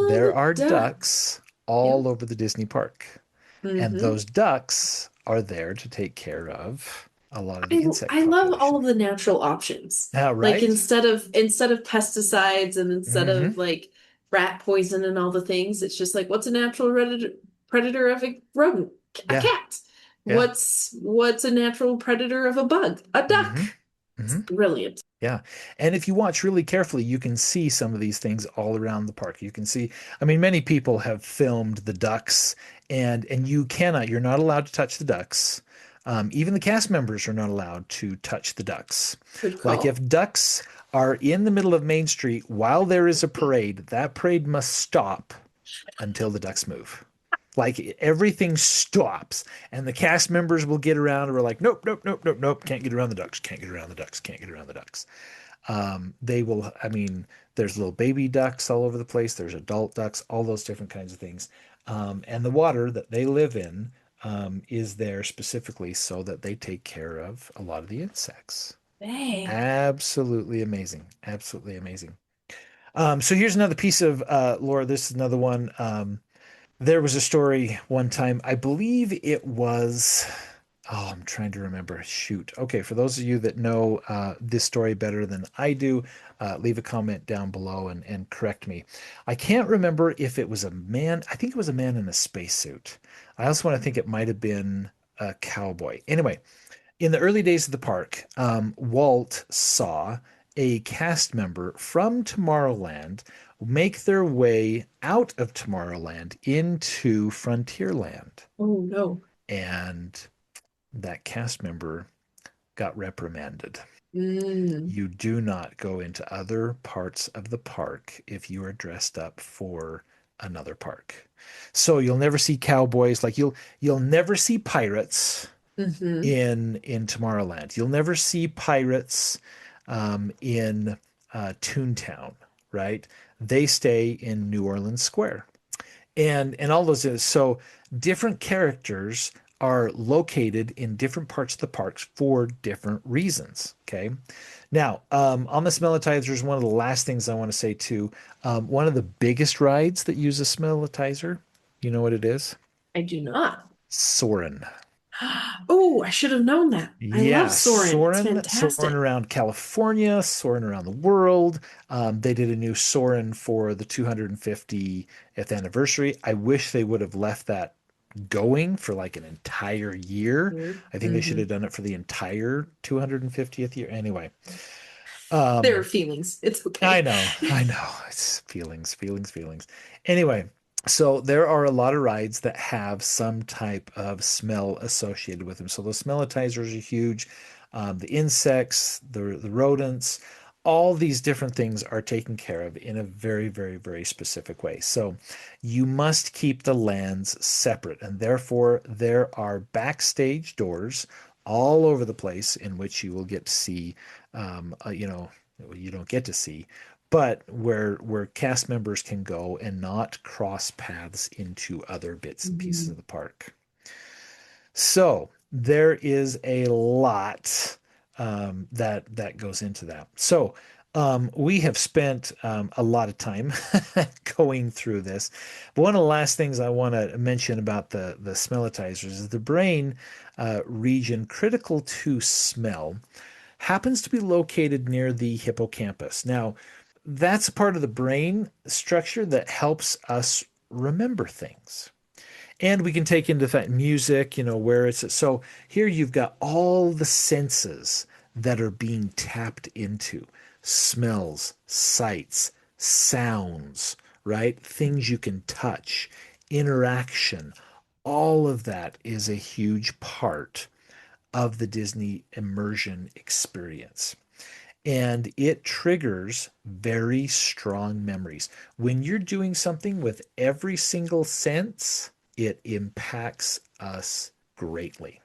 Speaker 1: There
Speaker 2: The
Speaker 1: are
Speaker 2: ducks.
Speaker 1: ducks all
Speaker 2: Yep.
Speaker 1: over the Disney park, and
Speaker 2: Mm-hmm.
Speaker 1: those ducks are there to take care of a lot of the
Speaker 2: I
Speaker 1: insect
Speaker 2: I love all of
Speaker 1: population.
Speaker 2: the natural options.
Speaker 1: Yeah,
Speaker 2: Like
Speaker 1: right?
Speaker 2: instead of pesticides and instead
Speaker 1: Hmm.
Speaker 2: of like rat poison and all the things, it's just like what's a natural predator of a rodent? A
Speaker 1: Yeah,
Speaker 2: cat.
Speaker 1: yeah.
Speaker 2: What's a natural predator of a bug? A duck.
Speaker 1: Hmm.
Speaker 2: It's
Speaker 1: Hmm.
Speaker 2: brilliant.
Speaker 1: Yeah. And if you watch really carefully, you can see some of these things all around the park. You can see, I mean, many people have filmed the ducks and you're not allowed to touch the ducks. Even the cast members are not allowed to touch the ducks.
Speaker 2: Good
Speaker 1: Like
Speaker 2: call.
Speaker 1: if ducks are in the middle of Main Street while there is a parade, that parade must stop until the ducks move. Like everything stops, and the cast members will get around and we're like, nope, nope, nope, nope, nope, can't get around the ducks, can't get around the ducks, can't get around the ducks. They will, I mean, there's little baby ducks all over the place. There's adult ducks, all those different kinds of things. And the water that they live in is there specifically so that they take care of a lot of the insects.
Speaker 2: Dang.
Speaker 1: Absolutely amazing. Absolutely amazing. So here's another piece of Laura. This is another one. There was a story one time, I believe it was. Oh, I'm trying to remember. Shoot. Okay, for those of you that know this story better than I do, leave a comment down below and correct me. I can't remember if it was a man. I think it was a man in a spacesuit. I also want to think it might have been a cowboy. Anyway, in the early days of the park, Walt saw a cast member from Tomorrowland make their way out of Tomorrowland into Frontierland.
Speaker 2: Oh no.
Speaker 1: And that cast member got reprimanded.
Speaker 2: Mm.
Speaker 1: You do not go into other parts of the park if you are dressed up for another park. So you'll never see cowboys, like you'll never see pirates
Speaker 2: Mm-hmm.
Speaker 1: in Tomorrowland. You'll never see pirates in Toontown, right? They stay in New Orleans Square, and all those so different characters are located in different parts of the parks for different reasons. Okay. Now, on the Smellitizers, one of the last things I want to say too, one of the biggest rides that use a Smellitizer, you know what it is?
Speaker 2: I do not.
Speaker 1: Soarin'.
Speaker 2: Oh, I should have known that. I love
Speaker 1: Yeah,
Speaker 2: Soren. It's
Speaker 1: Soarin'
Speaker 2: fantastic.
Speaker 1: around California, Soarin' around the world. They did a new Soarin' for the 250th anniversary. I wish they would have left that going for like an entire year. I think they should
Speaker 2: Mm-hmm.
Speaker 1: have done it for the entire 250th year. Anyway,
Speaker 2: There are
Speaker 1: um,
Speaker 2: feelings. It's
Speaker 1: I
Speaker 2: okay.
Speaker 1: know, I know. It's feelings, feelings, feelings. Anyway, so there are a lot of rides that have some type of smell associated with them. So the smellitizers are huge. The insects, the rodents, all these different things are taken care of in a very, very, very specific way. So you must keep the lands separate, and therefore there are backstage doors all over the place in which you will get to see, you don't get to see, but where cast members can go and not cross paths into other bits and pieces
Speaker 2: Mhm.
Speaker 1: of the park. So there is a lot that goes into that. So We have spent a lot of time going through this. But one of the last things I want to mention about the smellitizers is the brain region critical to smell happens to be located near the hippocampus. Now, that's a part of the brain structure that helps us remember things. And we can take into that music, where it's so here you've got all the senses that are being tapped into smells, sights, sounds, right? Things you can touch, interaction. All of that is a huge part of the Disney immersion experience. And it triggers very strong memories. When you're doing something with every single sense, it impacts us greatly.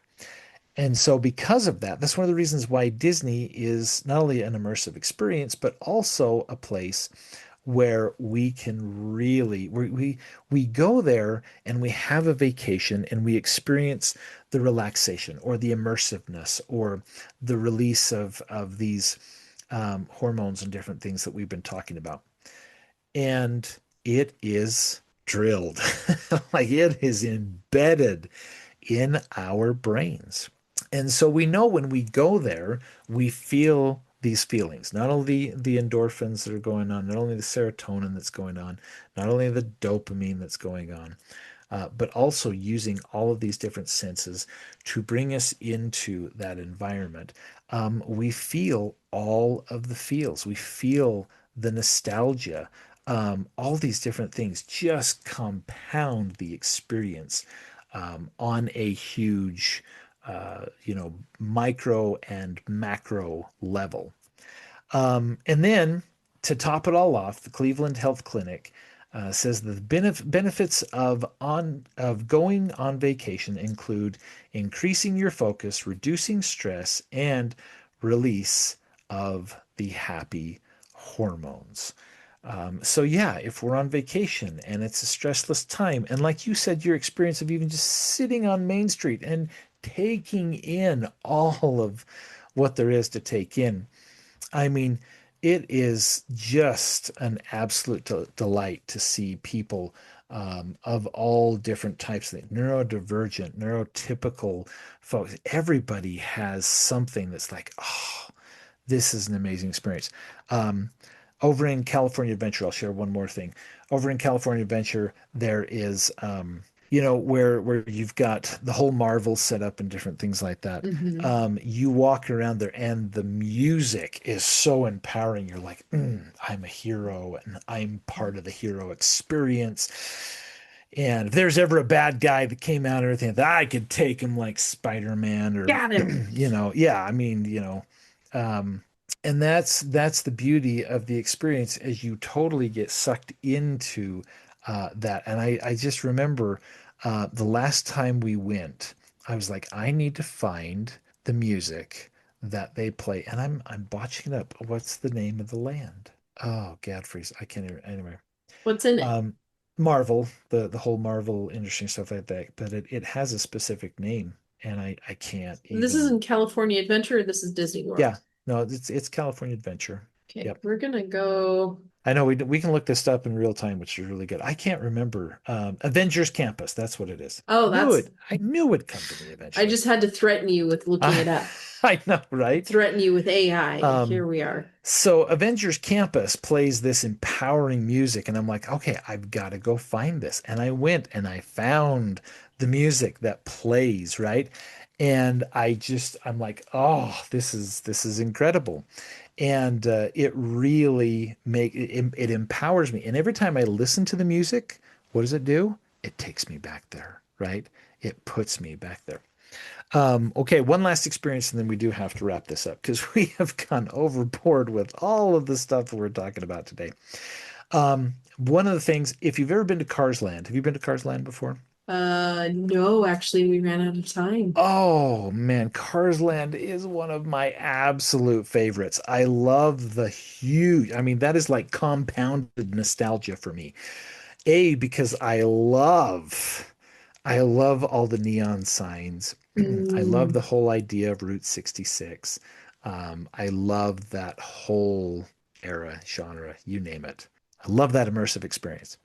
Speaker 1: And so, because of that, that's one of the reasons why Disney is not only an immersive experience, but also a place where we can really we go there and we have a vacation and we experience the relaxation or the immersiveness or the release of these hormones and different things that we've been talking about. And it is drilled, like it is embedded in our brains. And so we know when we go there, we feel these feelings, not only the endorphins that are going on, not only the serotonin that's going on, not only the dopamine that's going on, but also using all of these different senses to bring us into that environment. We feel all of the feels. We feel the nostalgia. All these different things just compound the experience on a huge, micro and macro level. And then to top it all off, the Cleveland Health Clinic says the benefits of going on vacation include increasing your focus, reducing stress, and release of the happy hormones. So yeah, if we're on vacation and it's a stressless time, and like you said, your experience of even just sitting on Main Street and taking in all of what there is to take in, I mean, it is just an absolute delight to see people of all different types, neurodivergent, neurotypical folks. Everybody has something that's like, oh, this is an amazing experience. Um, Over in California Adventure, I'll share one more thing. Over in California Adventure, there is, where you've got the whole Marvel set up and different things like that.
Speaker 2: Hmm.
Speaker 1: You walk around there, and the music is so empowering. You're like, I'm a hero, and I'm part of the hero experience. And if there's ever a bad guy that came out and everything, that I could take him like Spider-Man or,
Speaker 2: Got him.
Speaker 1: yeah, I mean, um, and that's the beauty of the experience as you totally get sucked into that. And I just remember the last time we went, I was like, I need to find the music that they play, and I'm botching it up. What's the name of the land? Oh, Gadfries. I can't even, anyway.
Speaker 2: What's in it?
Speaker 1: Um, Marvel, the whole Marvel interesting stuff like that, but it has a specific name, and I can't
Speaker 2: This
Speaker 1: even.
Speaker 2: isn't California Adventure. This is Disney
Speaker 1: Yeah,
Speaker 2: World.
Speaker 1: no, it's California Adventure.
Speaker 2: Okay,
Speaker 1: Yep.
Speaker 2: we're gonna go.
Speaker 1: I know we can look this up in real time, which is really good. I can't remember. Avengers Campus, that's what it is.
Speaker 2: Oh,
Speaker 1: Knew
Speaker 2: that's.
Speaker 1: it. I knew it'd come to me
Speaker 2: I
Speaker 1: eventually.
Speaker 2: just had to threaten you with looking
Speaker 1: I,
Speaker 2: it up.
Speaker 1: I know, right?
Speaker 2: Threaten you with AI, and
Speaker 1: Um,
Speaker 2: here we are.
Speaker 1: so Avengers Campus plays this empowering music, and I'm like, okay, I've got to go find this. And I went and I found the music that plays, right? And I'm like, oh, this is incredible. And it really it empowers me. And every time I listen to the music, what does it do? It takes me back there, right? It puts me back there. Okay, one last experience, and then we do have to wrap this up because we have gone overboard with all of the stuff that we're talking about today. One of the things, if you've ever been to Cars Land, have you been to Cars Land before?
Speaker 2: No, actually, we ran out of time.
Speaker 1: Oh man, Cars Land is one of my absolute favorites. I love the huge, I mean, that is like compounded nostalgia for me. A, because I love all the neon signs. I love
Speaker 2: Mm,
Speaker 1: the whole idea of Route 66. I love that whole. era, genre, you name it. I love that immersive experience.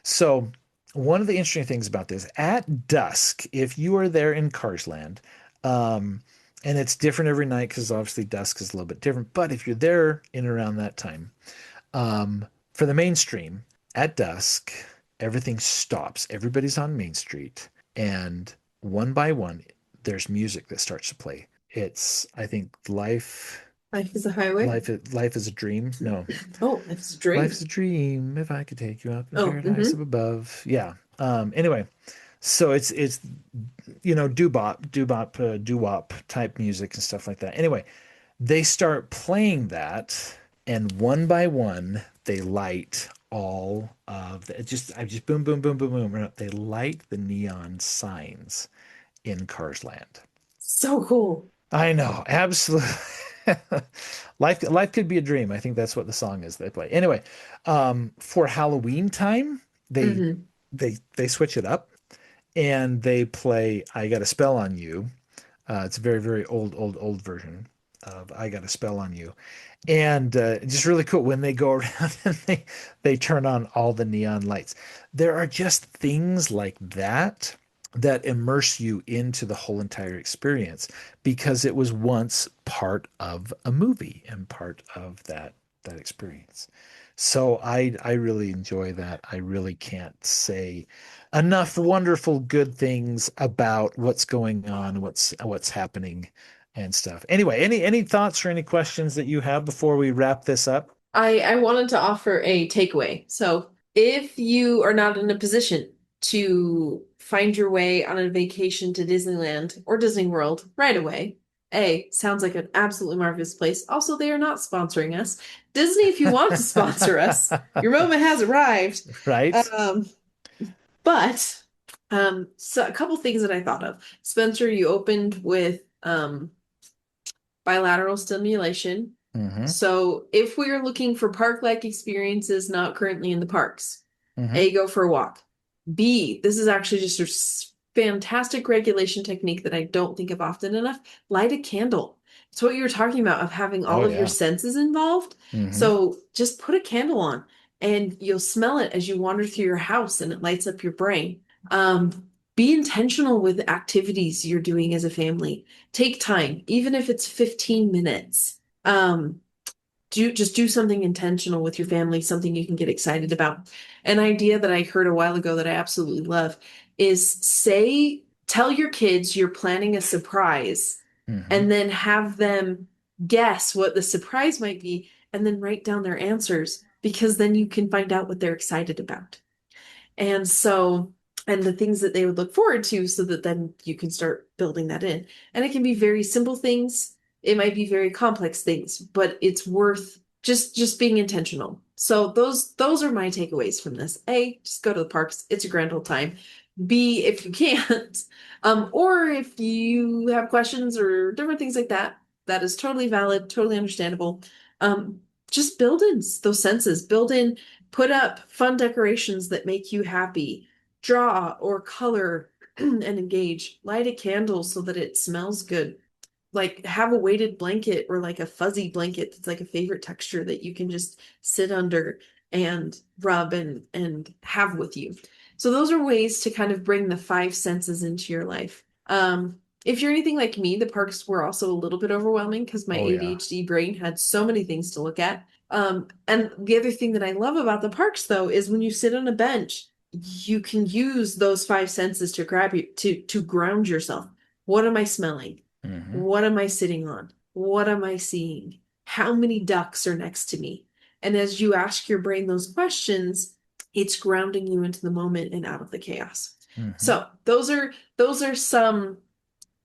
Speaker 1: So, one of the interesting things about this, at dusk, if you are there in Cars Land, um, and it's different every night because obviously dusk is a little bit different, but if you're there in around that time, for the mainstream, at dusk, everything stops. Everybody's on Main Street, and one by one, there's music that starts to play. It's, I think,
Speaker 2: Life is a highway.
Speaker 1: Life is a dream. No,
Speaker 2: Oh, it's a dream.
Speaker 1: life's a dream. If I could take you up in
Speaker 2: Oh,
Speaker 1: paradise up above. Yeah. Anyway, so it's doo wop type music and stuff like that. Anyway, they start playing that, and one by one, they light all of the I just boom, boom, boom, boom, boom. They light the neon signs in Cars Land.
Speaker 2: so cool.
Speaker 1: I know, absolutely. Life could be a dream. I think that's what the song is they play. Anyway, for Halloween time, they
Speaker 2: Hmm.
Speaker 1: they switch it up and they play I Got a Spell on You. It's a very, very old version of I Got a Spell on You. And just really cool when they go around and they turn on all the neon lights. There are just things like that that immerse you into the whole entire experience because it was once part of a movie and part of that experience. So I really enjoy that. I really can't say enough wonderful good things about what's going on, what's happening and stuff. Anyway, any thoughts or any questions that you have before we wrap this up?
Speaker 2: I wanted to offer a takeaway. So, if you are not in a position to find your way on a vacation to Disneyland or Disney World right away, A, sounds like an absolutely marvelous place. Also, they are not sponsoring us. Disney, if you want to sponsor us, your moment has arrived.
Speaker 1: Right?
Speaker 2: Um, but so a couple things that I thought of. Spencer, you opened with bilateral stimulation.
Speaker 1: Mm-hmm.
Speaker 2: So if we are looking for park-like experiences not currently in the parks,
Speaker 1: Mm-hmm.
Speaker 2: A, go for a walk. B, this is actually just a fantastic regulation technique that I don't think of often enough. Light a candle. It's what you were talking about of having all
Speaker 1: Oh
Speaker 2: of your
Speaker 1: yeah.
Speaker 2: senses involved.
Speaker 1: Mm-hmm.
Speaker 2: So just put a candle on and you'll smell it as you wander through your house and it lights up your brain. Be intentional with activities you're doing as a family. Take time, even if it's 15 minutes. Do something intentional with your family, something you can get excited about. An idea that I heard a while ago that I absolutely love is tell your kids you're planning a surprise
Speaker 1: Mm-hmm.
Speaker 2: and then have them guess what the surprise might be and then write down their answers because then you can find out what they're excited about. And so, and the things that they would look forward to so that then you can start building that in. And it can be very simple things. It might be very complex things, but it's worth just being intentional. So those are my takeaways from this. A, just go to the parks. It's a grand old time. B, if you can't, or if you have questions or different things like that, that is totally valid, totally understandable. Um, just build in those senses, build in put up fun decorations that make you happy. Draw or color and engage. Light a candle so that it smells good. Like have a weighted blanket or like a fuzzy blanket that's like a favorite texture that you can just sit under and rub and have with you. So those are ways to kind of bring the five senses into your life. If you're anything like me, the parks were also a little bit overwhelming because my
Speaker 1: Oh yeah.
Speaker 2: ADHD brain had so many things to look at. And the other thing that I love about the parks though is when you sit on a bench, you can use those five senses to grab you to ground yourself. What am I smelling?
Speaker 1: Mm-hmm.
Speaker 2: What am I sitting on? What am I seeing? How many ducks are next to me? And as you ask your brain those questions, it's grounding you into the moment and out of the chaos.
Speaker 1: Mm-hmm.
Speaker 2: So those are some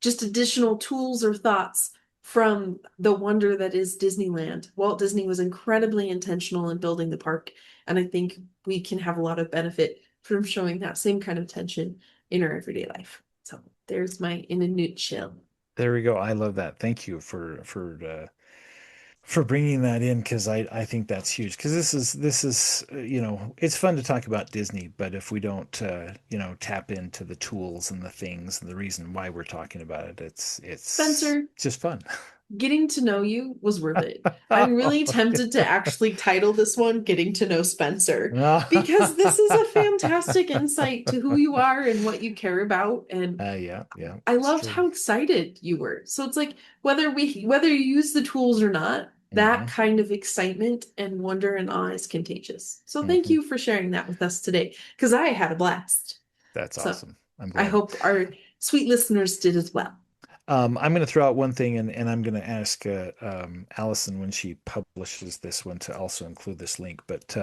Speaker 2: just additional tools or thoughts from the wonder that is Disneyland. Walt Disney was incredibly intentional in building the park, and I think we can have a lot of benefit from showing that same kind of attention in our everyday life. So there's my in a nutshell.
Speaker 1: There we go. I love that. Thank you for bringing that in because I think that's huge because this is it's fun to talk about Disney, but if we don't tap into the tools and the things and the reason why we're talking about it, it's
Speaker 2: Spencer,
Speaker 1: just fun.
Speaker 2: getting to know you was worth it. I'm really tempted to actually title this one Getting to Know Spencer because this is a fantastic insight to who you are and what you care about. And
Speaker 1: Yeah, yeah,
Speaker 2: I
Speaker 1: it's
Speaker 2: loved
Speaker 1: true.
Speaker 2: how excited you were. So it's like whether you use the tools or not, that
Speaker 1: Hmm.
Speaker 2: kind of excitement and wonder and awe is contagious. So thank
Speaker 1: Hmm.
Speaker 2: you for sharing that with us today because I had a blast.
Speaker 1: That's
Speaker 2: So
Speaker 1: awesome. I'm
Speaker 2: I
Speaker 1: glad.
Speaker 2: hope our sweet listeners did as well.
Speaker 1: I'm going to throw out one thing, and I'm going to ask Allison when she publishes this one to also include this link. But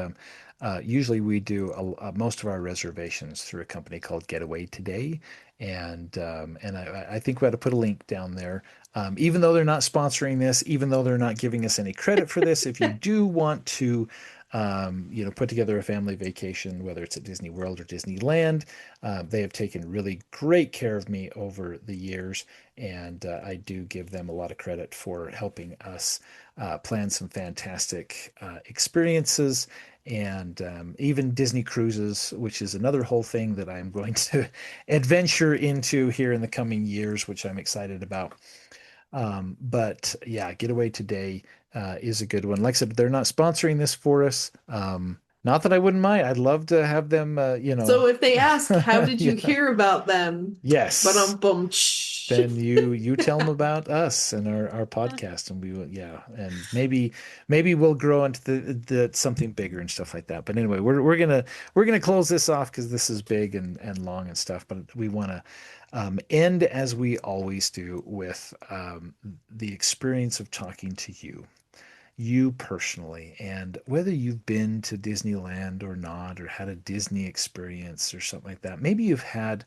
Speaker 1: usually we do most of our reservations through a company called Getaway Today, and I think we ought to put a link down there. Even though they're not sponsoring this, even though they're not giving us any credit for this, if you do want to, put together a family vacation, whether it's at Disney World or Disneyland, they have taken really great care of me over the years. And I do give them a lot of credit for helping us plan some fantastic experiences and even Disney cruises, which is another whole thing that I'm going to adventure into here in the coming years, which I'm excited about. But yeah, Getaway Today is a good one. Like I said, they're not sponsoring this for us. Not that I wouldn't mind. I'd love to have them,
Speaker 2: So if they ask, how did you
Speaker 1: yeah.
Speaker 2: hear about them? But
Speaker 1: Yes.
Speaker 2: bum.
Speaker 1: Then you tell them about us and our podcast, and we will, yeah, and maybe we'll grow into the something bigger and stuff like that. But anyway, we're gonna close this off because this is big and long and stuff. But we want to end as we always do with the experience of talking to you personally, and whether you've been to Disneyland or not, or had a Disney experience or something like that. Maybe you've had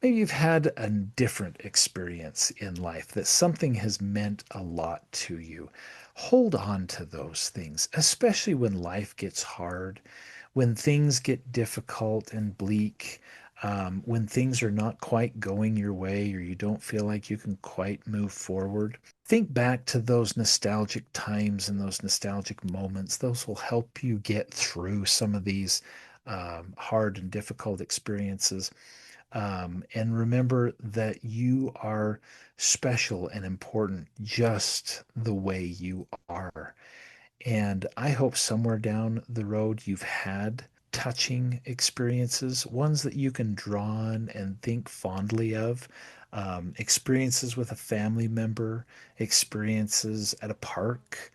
Speaker 1: a different experience in life that something has meant a lot to you. Hold on to those things, especially when life gets hard, when things get difficult and bleak, when things are not quite going your way or you don't feel like you can quite move forward. Think back to those nostalgic times and those nostalgic moments. Those will help you get through some of these hard and difficult experiences. And remember that you are special and important just the way you are. And I hope somewhere down the road you've had touching experiences, ones that you can draw on and think fondly of, experiences with a family member, experiences at a park,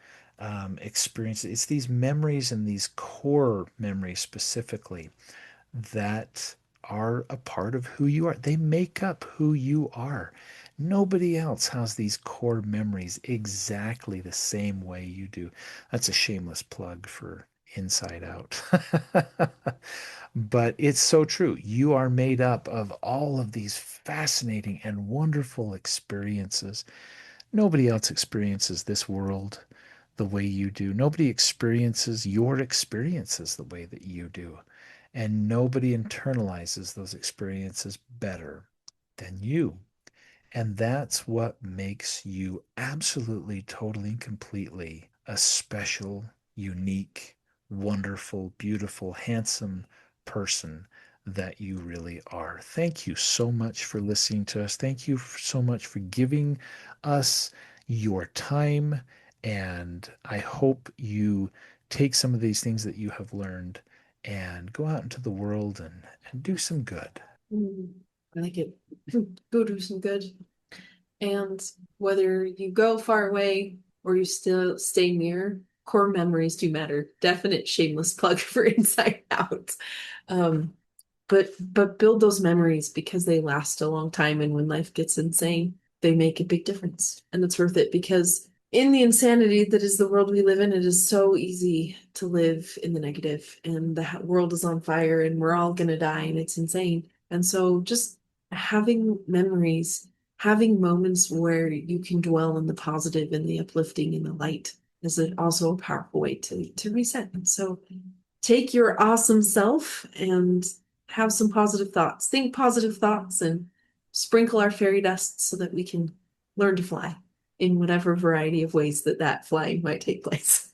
Speaker 1: experiences. It's these memories and these core memories specifically that are a part of who you are. They make up who you are. Nobody else has these core memories exactly the same way you do. That's a shameless plug for Inside Out. But it's so true. You are made up of all of these fascinating and wonderful experiences. Nobody else experiences this world the way you do. Nobody experiences your experiences the way that you do. And nobody internalizes those experiences better than you. And that's what makes you absolutely, totally, and completely a special, unique, wonderful, beautiful, handsome person that you really are. Thank you so much for listening to us. Thank you so much for giving us your time. And I hope you take some of these things that you have learned and go out into the world and do some good.
Speaker 2: Mm, I like it. Go do some good. And whether you go far away or you still stay near, core memories do matter. Definite shameless plug for Inside Out. Um, but build those memories because they last a long time, and when life gets insane, they make a big difference. And it's worth it because in the insanity that is the world we live in, it is so easy to live in the negative, and the world is on fire, and we're all gonna die, and it's insane. And so just having memories, having moments where you can dwell on the positive and the uplifting and the light is also a powerful way to reset. And so take your awesome self and have some positive thoughts. Think positive thoughts and sprinkle our fairy dust so that we can learn to fly in whatever variety of ways that flying might take place.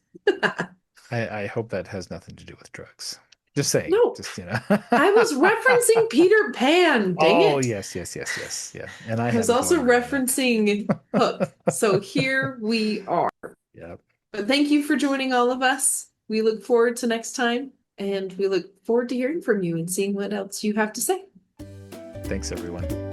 Speaker 1: I hope that has nothing to do with drugs. Just saying.
Speaker 2: No,
Speaker 1: Just, you know.
Speaker 2: I was referencing Peter Pan. Dang
Speaker 1: Oh,
Speaker 2: it.
Speaker 1: yes, yes, yes, yes. Yeah. And I
Speaker 2: I was
Speaker 1: had it
Speaker 2: also
Speaker 1: going wrong there.
Speaker 2: referencing Hook. So here we are.
Speaker 1: Yeah.
Speaker 2: But thank you for joining all of us. We look forward to next time, and we look forward to hearing from you and seeing what else you have to say.
Speaker 1: Thanks, everyone.